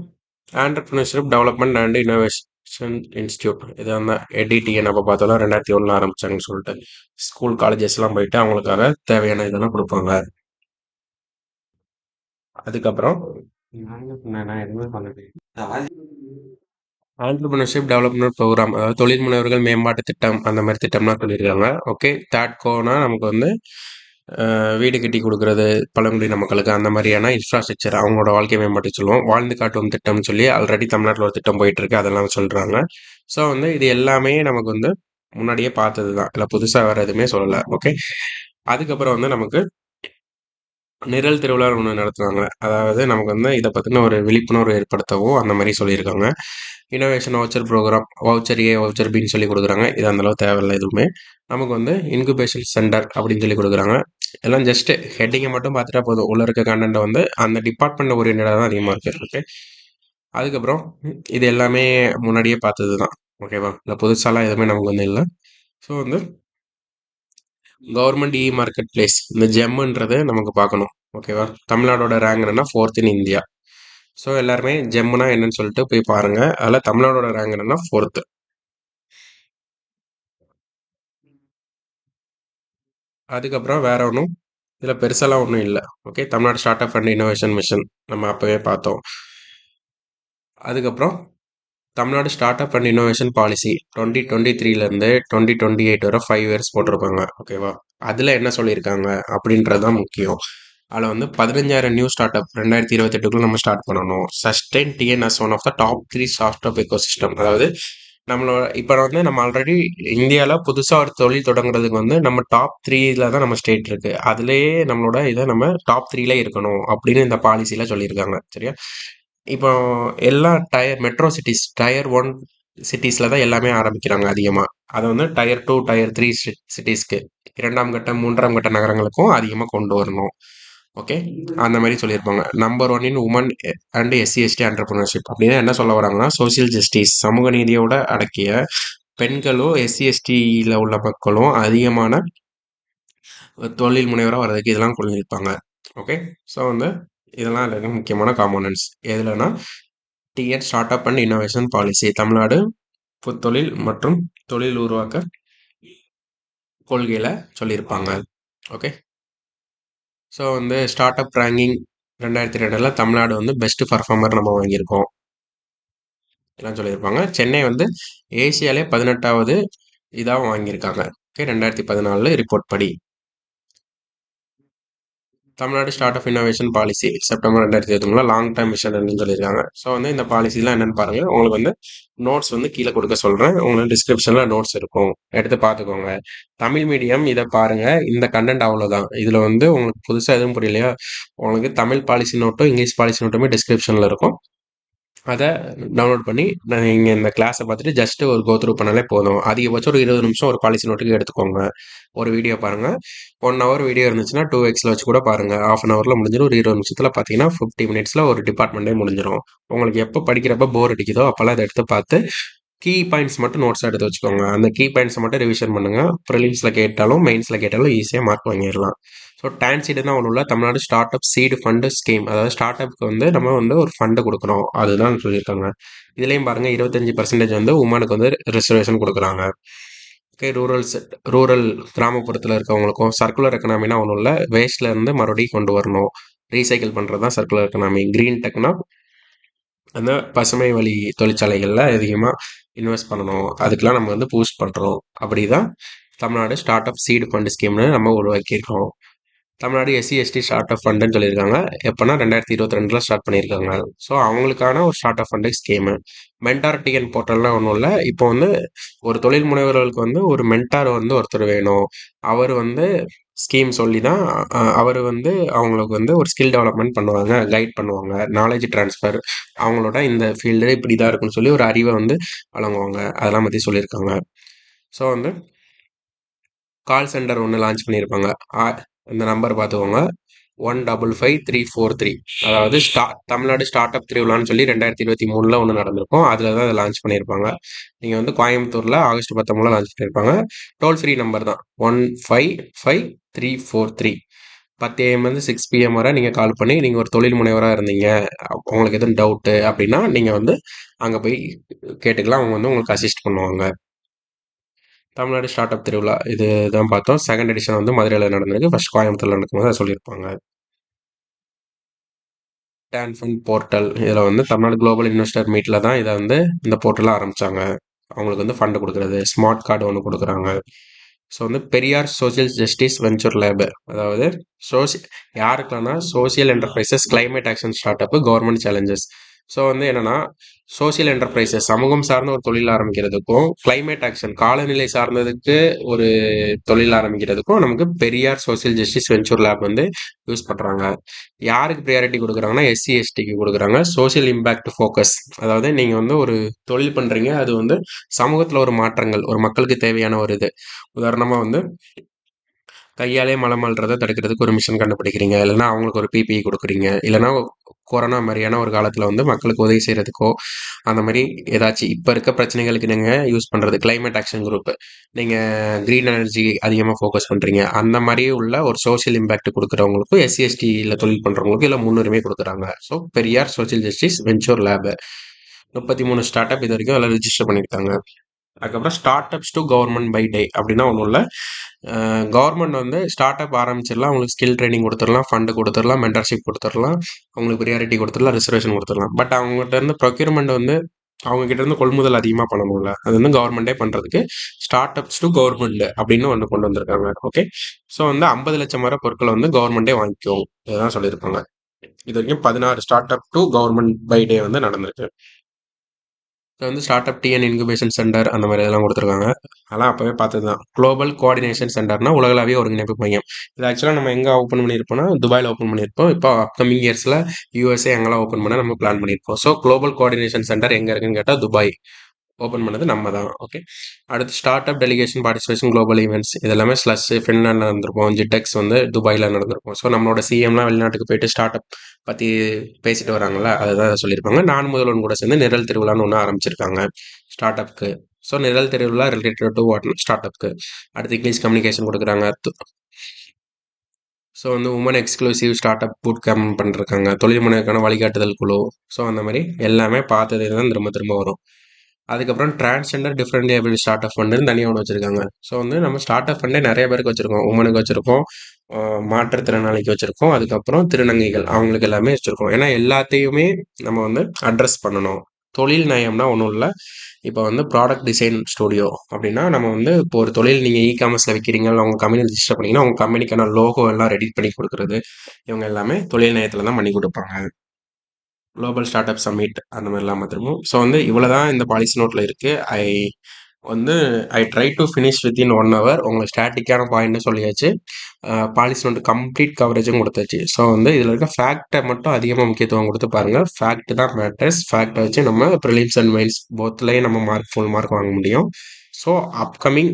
entrepreneurship development and innovation institute, இது வந்து எடிடிஎன் அப்போ பார்த்தோம்னா 2001 ஆரம்பிச்சாங்கன்னு சொல்லிட்டு ஸ்கூல் காலேஜஸ்லாம் போயிட்டு அவங்களுக்காக தேவையான இதெல்லாம் கொடுப்பாங்க. அதுக்கப்புறம் நான் எதுவுமே பண்ணல. ஆண்டர்பிரினர்ஷிப் டெவலப்மெண்ட் ப்ரோக்ராம், அதாவது தொழில் முனைவர்கள் மேம்பாட்டு திட்டம், அந்த மாதிரி திட்டம்லாம் சொல்லியிருக்காங்க. ஓகே, தாட்கோனா நமக்கு வந்து வீடு கட்டி கொடுக்கறது பழங்குடியின மக்களுக்கு, அந்த மாதிரியான இன்ஃப்ராஸ்ட்ரக்சர், அவங்களோட வாழ்க்கை மேம்பாட்டு சொல்லுவோம். வாழ்ந்து காட்டும் திட்டம்னு சொல்லி ஆல்ரெடி தமிழ்நாட்டில் ஒரு திட்டம் போயிட்டு இருக்கு, அதெல்லாம் சொல்றாங்க. ஸோ வந்து இது எல்லாமே நமக்கு வந்து முன்னாடியே பார்த்தது தான், இல்லை புதுசாக வேற எதுவுமே சொல்லலை. ஓகே, அதுக்கப்புறம் வந்து நமக்கு நிரல் திருவிழா ஒன்று நடத்துவாங்க. அதாவது நமக்கு வந்து இதை பற்றின ஒரு விழிப்புணர்வு ஏற்படுத்தவும் அந்த மாதிரி சொல்லியிருக்காங்க. இனோவேஷன் வவுச்சர் ப்ரோக்ராம், வவுச்சர் ஏ வவுச்சர் பின்னு சொல்லி கொடுக்குறாங்க. இது அந்தளவு தேவையில்லை எதுவுமே. நமக்கு வந்து இன்குபேஷன் சென்டர் அப்படின்னு சொல்லி கொடுக்குறாங்க. எல்லாம் ஜஸ்ட் ஹெட்டிங்கை மட்டும் பார்த்துட்டா போதும், உள்ள இருக்க கண்டென்ட் வந்து அந்த டிபார்ட்மெண்ட் ஓரியன்டாக தான் அதிகமாக இருக்குது. ஓகே, அதுக்கப்புறம் இது எல்லாமே முன்னாடியே பார்த்தது தான். ஓகேவா, இல்லை புதுசாலாம் எதுவுமே நமக்கு வந்து இல்லை. ஸோ வந்து கவர்மெண்ட் இ மார்க்கெட் பிளேஸ், இந்த ஜெம்முன்றதை நமக்கு பார்க்கணும். ஓகேவா, தமிழ்நாடோட ரேங்க் என்னன்னா 4th இன் இந்தியா. ஸோ எல்லாருமே ஜெம்முனா என்னன்னு சொல்லிட்டு போய் பாருங்க. அதில் தமிழ்நாடோட ரேங்க் என்னன்னா 4th. அதுக்கப்புறம் வேற ஒன்றும் இதில் பெருசாலாம் ஒன்றும் இல்லை. Okay, Tamil Nadu start up and innovation mission நம்ம அப்போவே பார்த்தோம். அதுக்கப்புறம் Tamil Nadu start up and innovation policy 2023லேருந்து 2028 வரை 5 இயர்ஸ் போட்டிருப்பாங்க. ஓகேவா, அதில் என்ன சொல்லியிருக்காங்க அப்படின்றது தான் முக்கியம். அதில் வந்து 15,000 நியூ ஸ்டார்ட் அப் 2028க்குள்ள நம்ம ஸ்டார்ட் பண்ணணும். Sustain TN as one of the top 3 startup ecosystem. அதாவது நம்மளோட இப்போ வந்து நம்ம ஆல்ரெடி இந்தியாவில் புதுசாக ஒரு தொழில் தொடங்குறதுக்கு வந்து நம்ம டாப் 3ல தான் நம்ம ஸ்டேட் இருக்கு. அதுலேயே நம்மளோட இதை நம்ம டாப் 3ல இருக்கணும் அப்படின்னு இந்த பாலிசியில் சொல்லியிருக்காங்க. சரியா, இப்போ எல்லா மெட்ரோ சிட்டிஸ், டயர் 1 சிட்டிஸில் தான் எல்லாமே ஆரம்பிக்கிறாங்க அதிகமாக. அதை வந்து டயர் 2, டயர் 3 சிட்டிஸ்க்கு, 2ஆம் கட்ட 3ஆம் கட்ட நகரங்களுக்கும் அதிகமாக கொண்டு வரணும். ஓகே, அந்த மாதிரி சொல்லியிருப்பாங்க. Number 1 in women and SC ST entrepreneurship அப்படின்னா என்ன சொல்ல வராங்கன்னா, சோசியல் ஜஸ்டிஸ், சமூக நீதியோட அடக்கிய பெண்களும் எஸ்சி/எஸ்டியில் உள்ள மக்களும் அதிகமான தொழில் முனைவராக வர்றதுக்கு இதெல்லாம் சொல்லியிருப்பாங்க. ஓகே, ஸோ வந்து இதெல்லாம் எனக்கு முக்கியமான components. எதுலன்னா TN start up and innovation policy, Tamil Nadu புத்தொழில் மற்றும் தொழில் உருவாக்க கொள்கையில் சொல்லியிருப்பாங்க. ஓகே, ஸோ வந்து ஸ்டார்ட் அப் ரேங்கிங் 2002 தமிழ்நாடு வந்து பெஸ்ட் பர்ஃபார்மர் நம்ம வாங்கியிருக்கோம் எல்லாம் சொல்லியிருப்பாங்க. சென்னை வந்து ஏசியாலே 18வது இதாக வாங்கியிருக்காங்க. ஓகே, 2014 ரிப்போர்ட் படி. Tamil Nadu start up innovation policy September 2023 long term mission சொல்லியிருக்காங்க. ஸோ வந்து இந்த பாலிசிலாம் என்னன்னு பாருங்க. உங்களுக்கு வந்து நோட்ஸ் வந்து கீழே கொடுக்க சொல்றேன். உங்களுக்கு டிஸ்கிரிப்ஷன்ல நோட்ஸ் இருக்கும், எடுத்து பார்த்துக்கோங்க. தமிழ் மீடியம் இதை பாருங்க. இந்த கண்டென்ட் அவ்வளோதான். இதுல வந்து உங்களுக்கு புதுசா எதுவும் புரியலையா, உங்களுக்கு தமிழ் பாலிசி நோட்டும் இங்கிலீஷ் பாலிசி நோட்டுமே டிஸ்கிரிப்ஷன்ல இருக்கும். அதை டவுன்லோட் பண்ணி நீங்கள் இந்த கிளாஸை பார்த்துட்டு ஜஸ்ட் ஒரு கோ த்ரூ பண்ணாலே போதும். அதிகபட்சம் ஒரு 20 நிமிஷம் ஒரு பாலிசி நோட்டுக்கு எடுத்துக்கோங்க. ஒரு வீடியோ பாருங்கள். 1 hour வீடியோ இருந்துச்சுன்னா 2x வச்சு கூட பாருங்கள். ½ hourல முடிஞ்சிடும். ஒரு 20 நிமிஷத்தில் பார்த்தீங்கன்னா 50 minutesல ஒரு டிபார்ட்மெண்ட்டே முடிஞ்சிடும். உங்களுக்கு எப்போ படிக்கிறப்ப போர் அடிக்குதோ அப்போல்லாம் அதை எடுத்து பார்த்து கீ பாயிண்ட்ஸ் மட்டும் நோட்ஸாக எடுத்து வச்சுக்கோங்க. அந்த கீ பாயிண்ட்ஸை மட்டும் ரிவிஷன் பண்ணுங்க. ப்ரிலிம்ஸில் கேட்டாலும் மெயின்ஸில் கேட்டாலும் ஈஸியாக மார்க் வாங்கிடலாம். ஸோ டான்சீடு தான் ஒன்றும் இல்லை, Tamil Nadu start up seed fund scheme. அதாவது ஸ்டார்ட் அப்க்கு வந்து நம்ம வந்து ஒரு ஃபண்டு கொடுக்குறோம், அதுதான் சொல்லியிருக்காங்க. இதுலேயும் பாருங்க 25% வந்து உமனுக்கு வந்து ரிசர்வேஷன் கொடுக்குறாங்க. ஓகே, ரூரல் கிராமப்புறத்தில் இருக்கவங்களுக்கும் சர்க்குலர் எக்கனாமினா ஒன்றும் இல்லை, வேஸ்ட்ல இருந்து மறுபடியும் கொண்டு வரணும், ரீசைக்கிள் பண்ணுறது தான் சர்க்குலர் எக்கனாமி. கிரீன் டெக்னா அந்த பசுமை வழி தொழிற்சாலைகளில் அதிகமாக இன்வெஸ்ட் பண்ணணும், அதுக்கெலாம் நம்ம வந்து பூஸ்ட் பண்ணுறோம். அப்படி தான் Tamil Nadu start up seed fund ஸ்கீம்னு நம்ம உருவாக்கியிருக்கோம். தமிழ்நாடு SC/ST ஸ்டார்ட் அப் ஃபண்டுன்னு சொல்லியிருக்காங்க. எப்போனா 2022 ஸ்டார்ட் பண்ணியிருக்காங்க. ஸோ அவங்களுக்கான ஒரு startup fund scheme. Mentor TN போர்ட்டல்லாம் ஒன்றும் இல்லை. இப்போ வந்து ஒரு தொழில் முனைவர்களுக்கு வந்து ஒரு மென்டார் வந்து ஒருத்தர் வேணும். அவர் வந்து ஸ்கீம் சொல்லி தான் அவர் வந்து அவங்களுக்கு வந்து ஒரு ஸ்கில் டெவலப்மெண்ட் பண்ணுவாங்க, கைட் பண்ணுவாங்க, நாலேஜ் ட்ரான்ஸ்ஃபர், அவங்களோட இந்த ஃபீல்டு இப்படி தான் இருக்குன்னு சொல்லி ஒரு அறிவை வந்து வழங்குவாங்க. அதெல்லாம் பற்றி சொல்லியிருக்காங்க. ஸோ வந்து கால் சென்டர் ஒன்று லான்ச் பண்ணியிருப்பாங்க. இந்த நம்பர் பார்த்துக்கோங்க, 155343. அதாவது தமிழ்நாடு ஸ்டார்ட் அப் திருவிழான்னு சொல்லி 2023 ஒன்று நடந்திருக்கும். அதில் தான் அதை லான்ச் பண்ணியிருப்பாங்க. நீங்கள் வந்து கோயம்புத்தூரில் ஆகஸ்ட் 19 லான்ச் பண்ணியிருப்பாங்க. டோல் ஃப்ரீ நம்பர் தான் 155343. 10 AM வந்து 6 PM வரை நீங்கள் கால் பண்ணி, நீங்கள் ஒரு தொழில் முனைவராக இருந்தீங்க, உங்களுக்கு எதுவும் டவுட்டு அப்படின்னா நீங்கள் வந்து அங்கே போய் கேட்டுக்கலாம். அவங்க வந்து உங்களுக்கு அசிஸ்ட் பண்ணுவாங்க. தமிழ்நாடு ஸ்டார்ட் அப் திருவிழா இது தான் பார்த்தோம். செகண்ட் எடிஷன் வந்து மதுரையில் நடந்திருக்கு. ஃபர்ஸ்ட் கோயம்புத்தூரில் நடக்கும்போது அதை சொல்லியிருப்பாங்க. டான்ஃபண்ட் போர்ட்டல், இதில் வந்து தமிழ்நாடு குளோபல் இன்வெஸ்டர் மீட்டில் தான் இதை வந்து இந்த போர்ட்டலை ஆரம்பித்தாங்க. அவங்களுக்கு வந்து ஃபண்டு கொடுக்குறது, ஸ்மார்ட் கார்டு ஒன்று கொடுக்குறாங்க. ஸோ வந்து Periyar social justice venture lab, அதாவது யாருக்கெல்லாம்னா social enterprises, climate action startup, government challenges. So வந்து என்னன்னா சோசியல் என்டர்பிரைசஸ் சமூகம் சார்ந்த ஒரு தொழில் ஆரம்பிக்கிறதுக்கும், கிளைமேட் ஆக்ஷன் காலநிலை சார்ந்ததுக்கு ஒரு தொழில் ஆரம்பிக்கிறதுக்கும் நமக்கு Periyar social justice venture lab வந்து யூஸ் பண்ணுறாங்க. யாருக்கு ப்ரியாரிட்டி கொடுக்குறாங்கன்னா SC/STக்கு கொடுக்குறாங்க. சோசியல் இம்பேக்ட் ஃபோக்கஸ், அதாவது நீங்கள் வந்து ஒரு தொழில் பண்ணுறீங்க, அது வந்து சமூகத்தில் ஒரு மாற்றங்கள், ஒரு மக்களுக்கு தேவையான ஒரு இது. உதாரணமாக வந்து கையாலே மலம் அள்ளுறதை தடுக்கிறதுக்கு ஒரு மிஷின் கண்டுபிடிக்கிறீங்க, இல்லைன்னா அவங்களுக்கு ஒரு PPE கொடுக்குறீங்க, இல்லைன்னா கொரோனா மாதிரியான ஒரு காலத்தில் வந்து மக்களுக்கு உதவி செய்கிறதுக்கோ அந்த மாதிரி ஏதாச்சும் இப்போ இருக்க பிரச்சனைகளுக்கு நீங்கள் யூஸ் பண்ணுறது. கிளைமேட் ஆக்ஷன் குரூப், நீங்கள் க்ரீன் எனர்ஜி அதிகமாக ஃபோக்கஸ் பண்ணுறீங்க, அந்த மாதிரி உள்ள ஒரு சோஷியல் இம்பேக்ட் கொடுக்குறவங்களுக்கும் SC/STயில் தொழில் பண்ணுறவங்களுக்கும் இல்லை முன்னுரிமை கொடுக்குறாங்க. So Periyar social justice venture lab 33 startup இது வரைக்கும் எல்லாம் ரிஜிஸ்டர் பண்ணியிருக்காங்க. அதுக்கப்புறம் startups to government buy day அப்படின்னா ஒன்றும் இல்லை, கவர்மெண்ட் வந்து ஸ்டார்ட் அப் ஆரம்பிச்சிடலாம், அவங்களுக்கு ஸ்கில் ட்ரைனிங் கொடுத்துடலாம், ஃபண்டு கொடுத்துடலாம், மென்டர்ஷிப் கொடுத்துடலாம், அவங்களுக்கு ப்ரியாரிட்டி கொடுத்துடலாம், ரிசர்வேஷன் கொடுத்துடலாம். பட் அவங்ககிட்ட இருந்து ப்ரொக்யூர்மெண்ட் வந்து அவங்க கிட்ட இருந்து கொள்முதல் அதிகமாக பண்ணணும்ல, அது வந்து கவர்மெண்ட்டே பண்ணுறதுக்கு ஸ்டார்ட் அப்ஸ் டு கவர்மெண்ட் அப்படின்னு ஒன்று கொண்டு வந்திருக்காங்க. ஓகே, ஸோ வந்து 50 லட்சம் வரை பொருட்களை வந்து கவர்மெண்ட்டே வாங்கிக்கும், இதுதான் சொல்லியிருக்காங்க. இது வரைக்கும் 16 startup to government buy day வந்து நடந்திருக்கு. இப்போ வந்து startup TN incubation centre அந்த மாதிரி இதெல்லாம் கொடுத்துருக்காங்க. அதெல்லாம் அப்போவே பார்த்தது தான். குளோபல் கோஆர்டினேஷன் சென்டர்னா உலகளாவிய ஒருங்கிணைப்பு மையம். இது ஆக்சுவலாக நம்ம எங்கே ஓப்பன் பண்ணியிருப்போம்னா துபாயில் ஓப்பன் பண்ணியிருப்போம். இப்போ அப்கமிங் இயர்ஸில் USA எங்கெல்லாம் ஓப்பன் பண்ண நம்ம பிளான் பண்ணியிருப்போம். ஸோ குளோபல் கோஆர்டினேஷன் சென்டர் எங்கே இருக்குன்னு கேட்டால் துபாய். ஓப்பன் பண்ணது நம்ம தான். ஓகே, அடுத்து start up delegation participation global events, இதெல்லாமே ஸ்லஸ் ஃபின்லாண்டில் நடந்திருக்கும், ஜிடெக்ஸ் வந்து துபாயில் நடந்திருக்கும். ஸோ நம்மளோட CMலாம் வெளிநாட்டுக்கு போயிட்டு ஸ்டார்ட் அப் பற்றி பேசிட்டு வராங்களா, அதுதான் சொல்லியிருப்பாங்க. நான் முதல்வன் கூட சேர்ந்து நிரல் திருவிழான்னு ஒன்று ஆரம்பிச்சிருக்காங்க start அப்க்கு. So Niral Thiruvizha related to what ஸ்டார்ட் அப்க்கு. அடுத்து இங்கிலீஷ் கம்யூனிகேஷன் கொடுக்குறாங்க. ஸோ வந்து women exclusive startup boot camp பண்ணிருக்காங்க, தொழில் முனைவுக்கான வழிகாட்டுதல் குழு. ஸோ அந்த மாதிரி எல்லாமே பார்த்தது தான் திரும்ப திரும்ப வரும். அதுக்கப்புறம் transgender different able startup ஃபண்டுன்னு தனியாக ஒன்று வச்சுருக்காங்க. ஸோ வந்து நம்ம ஸ்டார்ட் அப் ஃபண்டே நிறைய பேருக்கு வச்சுருக்கோம். உமனுக்கு வச்சுருக்கோம், மாற்றுத்திறனாளிக்கு வச்சுருக்கோம், அதுக்கப்புறம் திருநங்கைகள் அவங்களுக்கு எல்லாமே வச்சுருக்கோம். ஏன்னா எல்லாத்தையுமே நம்ம வந்து அட்ரஸ் பண்ணணும். தொழில் நயம்னா ஒன்றும் இல்லை. இப்போ வந்து ப்ராடக்ட் டிசைன் ஸ்டுடியோ அப்படின்னா நம்ம வந்து இப்போ ஒரு தொழில் நீங்கள் காமர்ஸில் விற்கிறீங்க, இல்லை உங்கள் கம்பெனி ரிஜிஸ்டர் பண்ணீங்கன்னா உங்கள் கம்பெனிக்கான லோகோ எல்லாம் ரெடி பண்ணி கொடுக்குறது, இவங்க எல்லாமே தொழில் நயத்தில் தான் பண்ணி கொடுப்பாங்க. குளோபல் ஸ்டார்ட் அப் சம்மிட் அந்த மாதிரிலாம் பார்த்துருப்போம். ஸோ வந்து இவ்வளோ தான் இந்த பாலிசி நோட்டில் இருக்குது. வந்து I try to finish within 1 hour. உங்களுக்கு ஸ்டாட்டிக்கான பாயிண்ட்னு சொல்லியாச்சு. பாலிசி நோட்டு கம்ப்ளீட் கவரேஜும் கொடுத்தாச்சு. ஸோ வந்து இதில் இருக்க ஃபேக்டை மட்டும் அதிகமாக முக்கியத்துவம் கொடுத்து பாருங்கள். ஃபேக்ட் தான் மேட்டர்ஸ். ஃபேக்டை வச்சு நம்ம ப்ரிலிம்ஸ் அண்ட் மெயின்ஸ் போத்லேயும் நம்ம ஃபுல் மார்க் வாங்க முடியும். ஸோ அப்கமிங்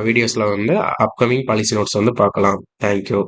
வீடியோஸில் வந்து அப்கமிங் பாலிசி நோட்ஸ் வந்து பார்க்கலாம். தேங்க்யூ.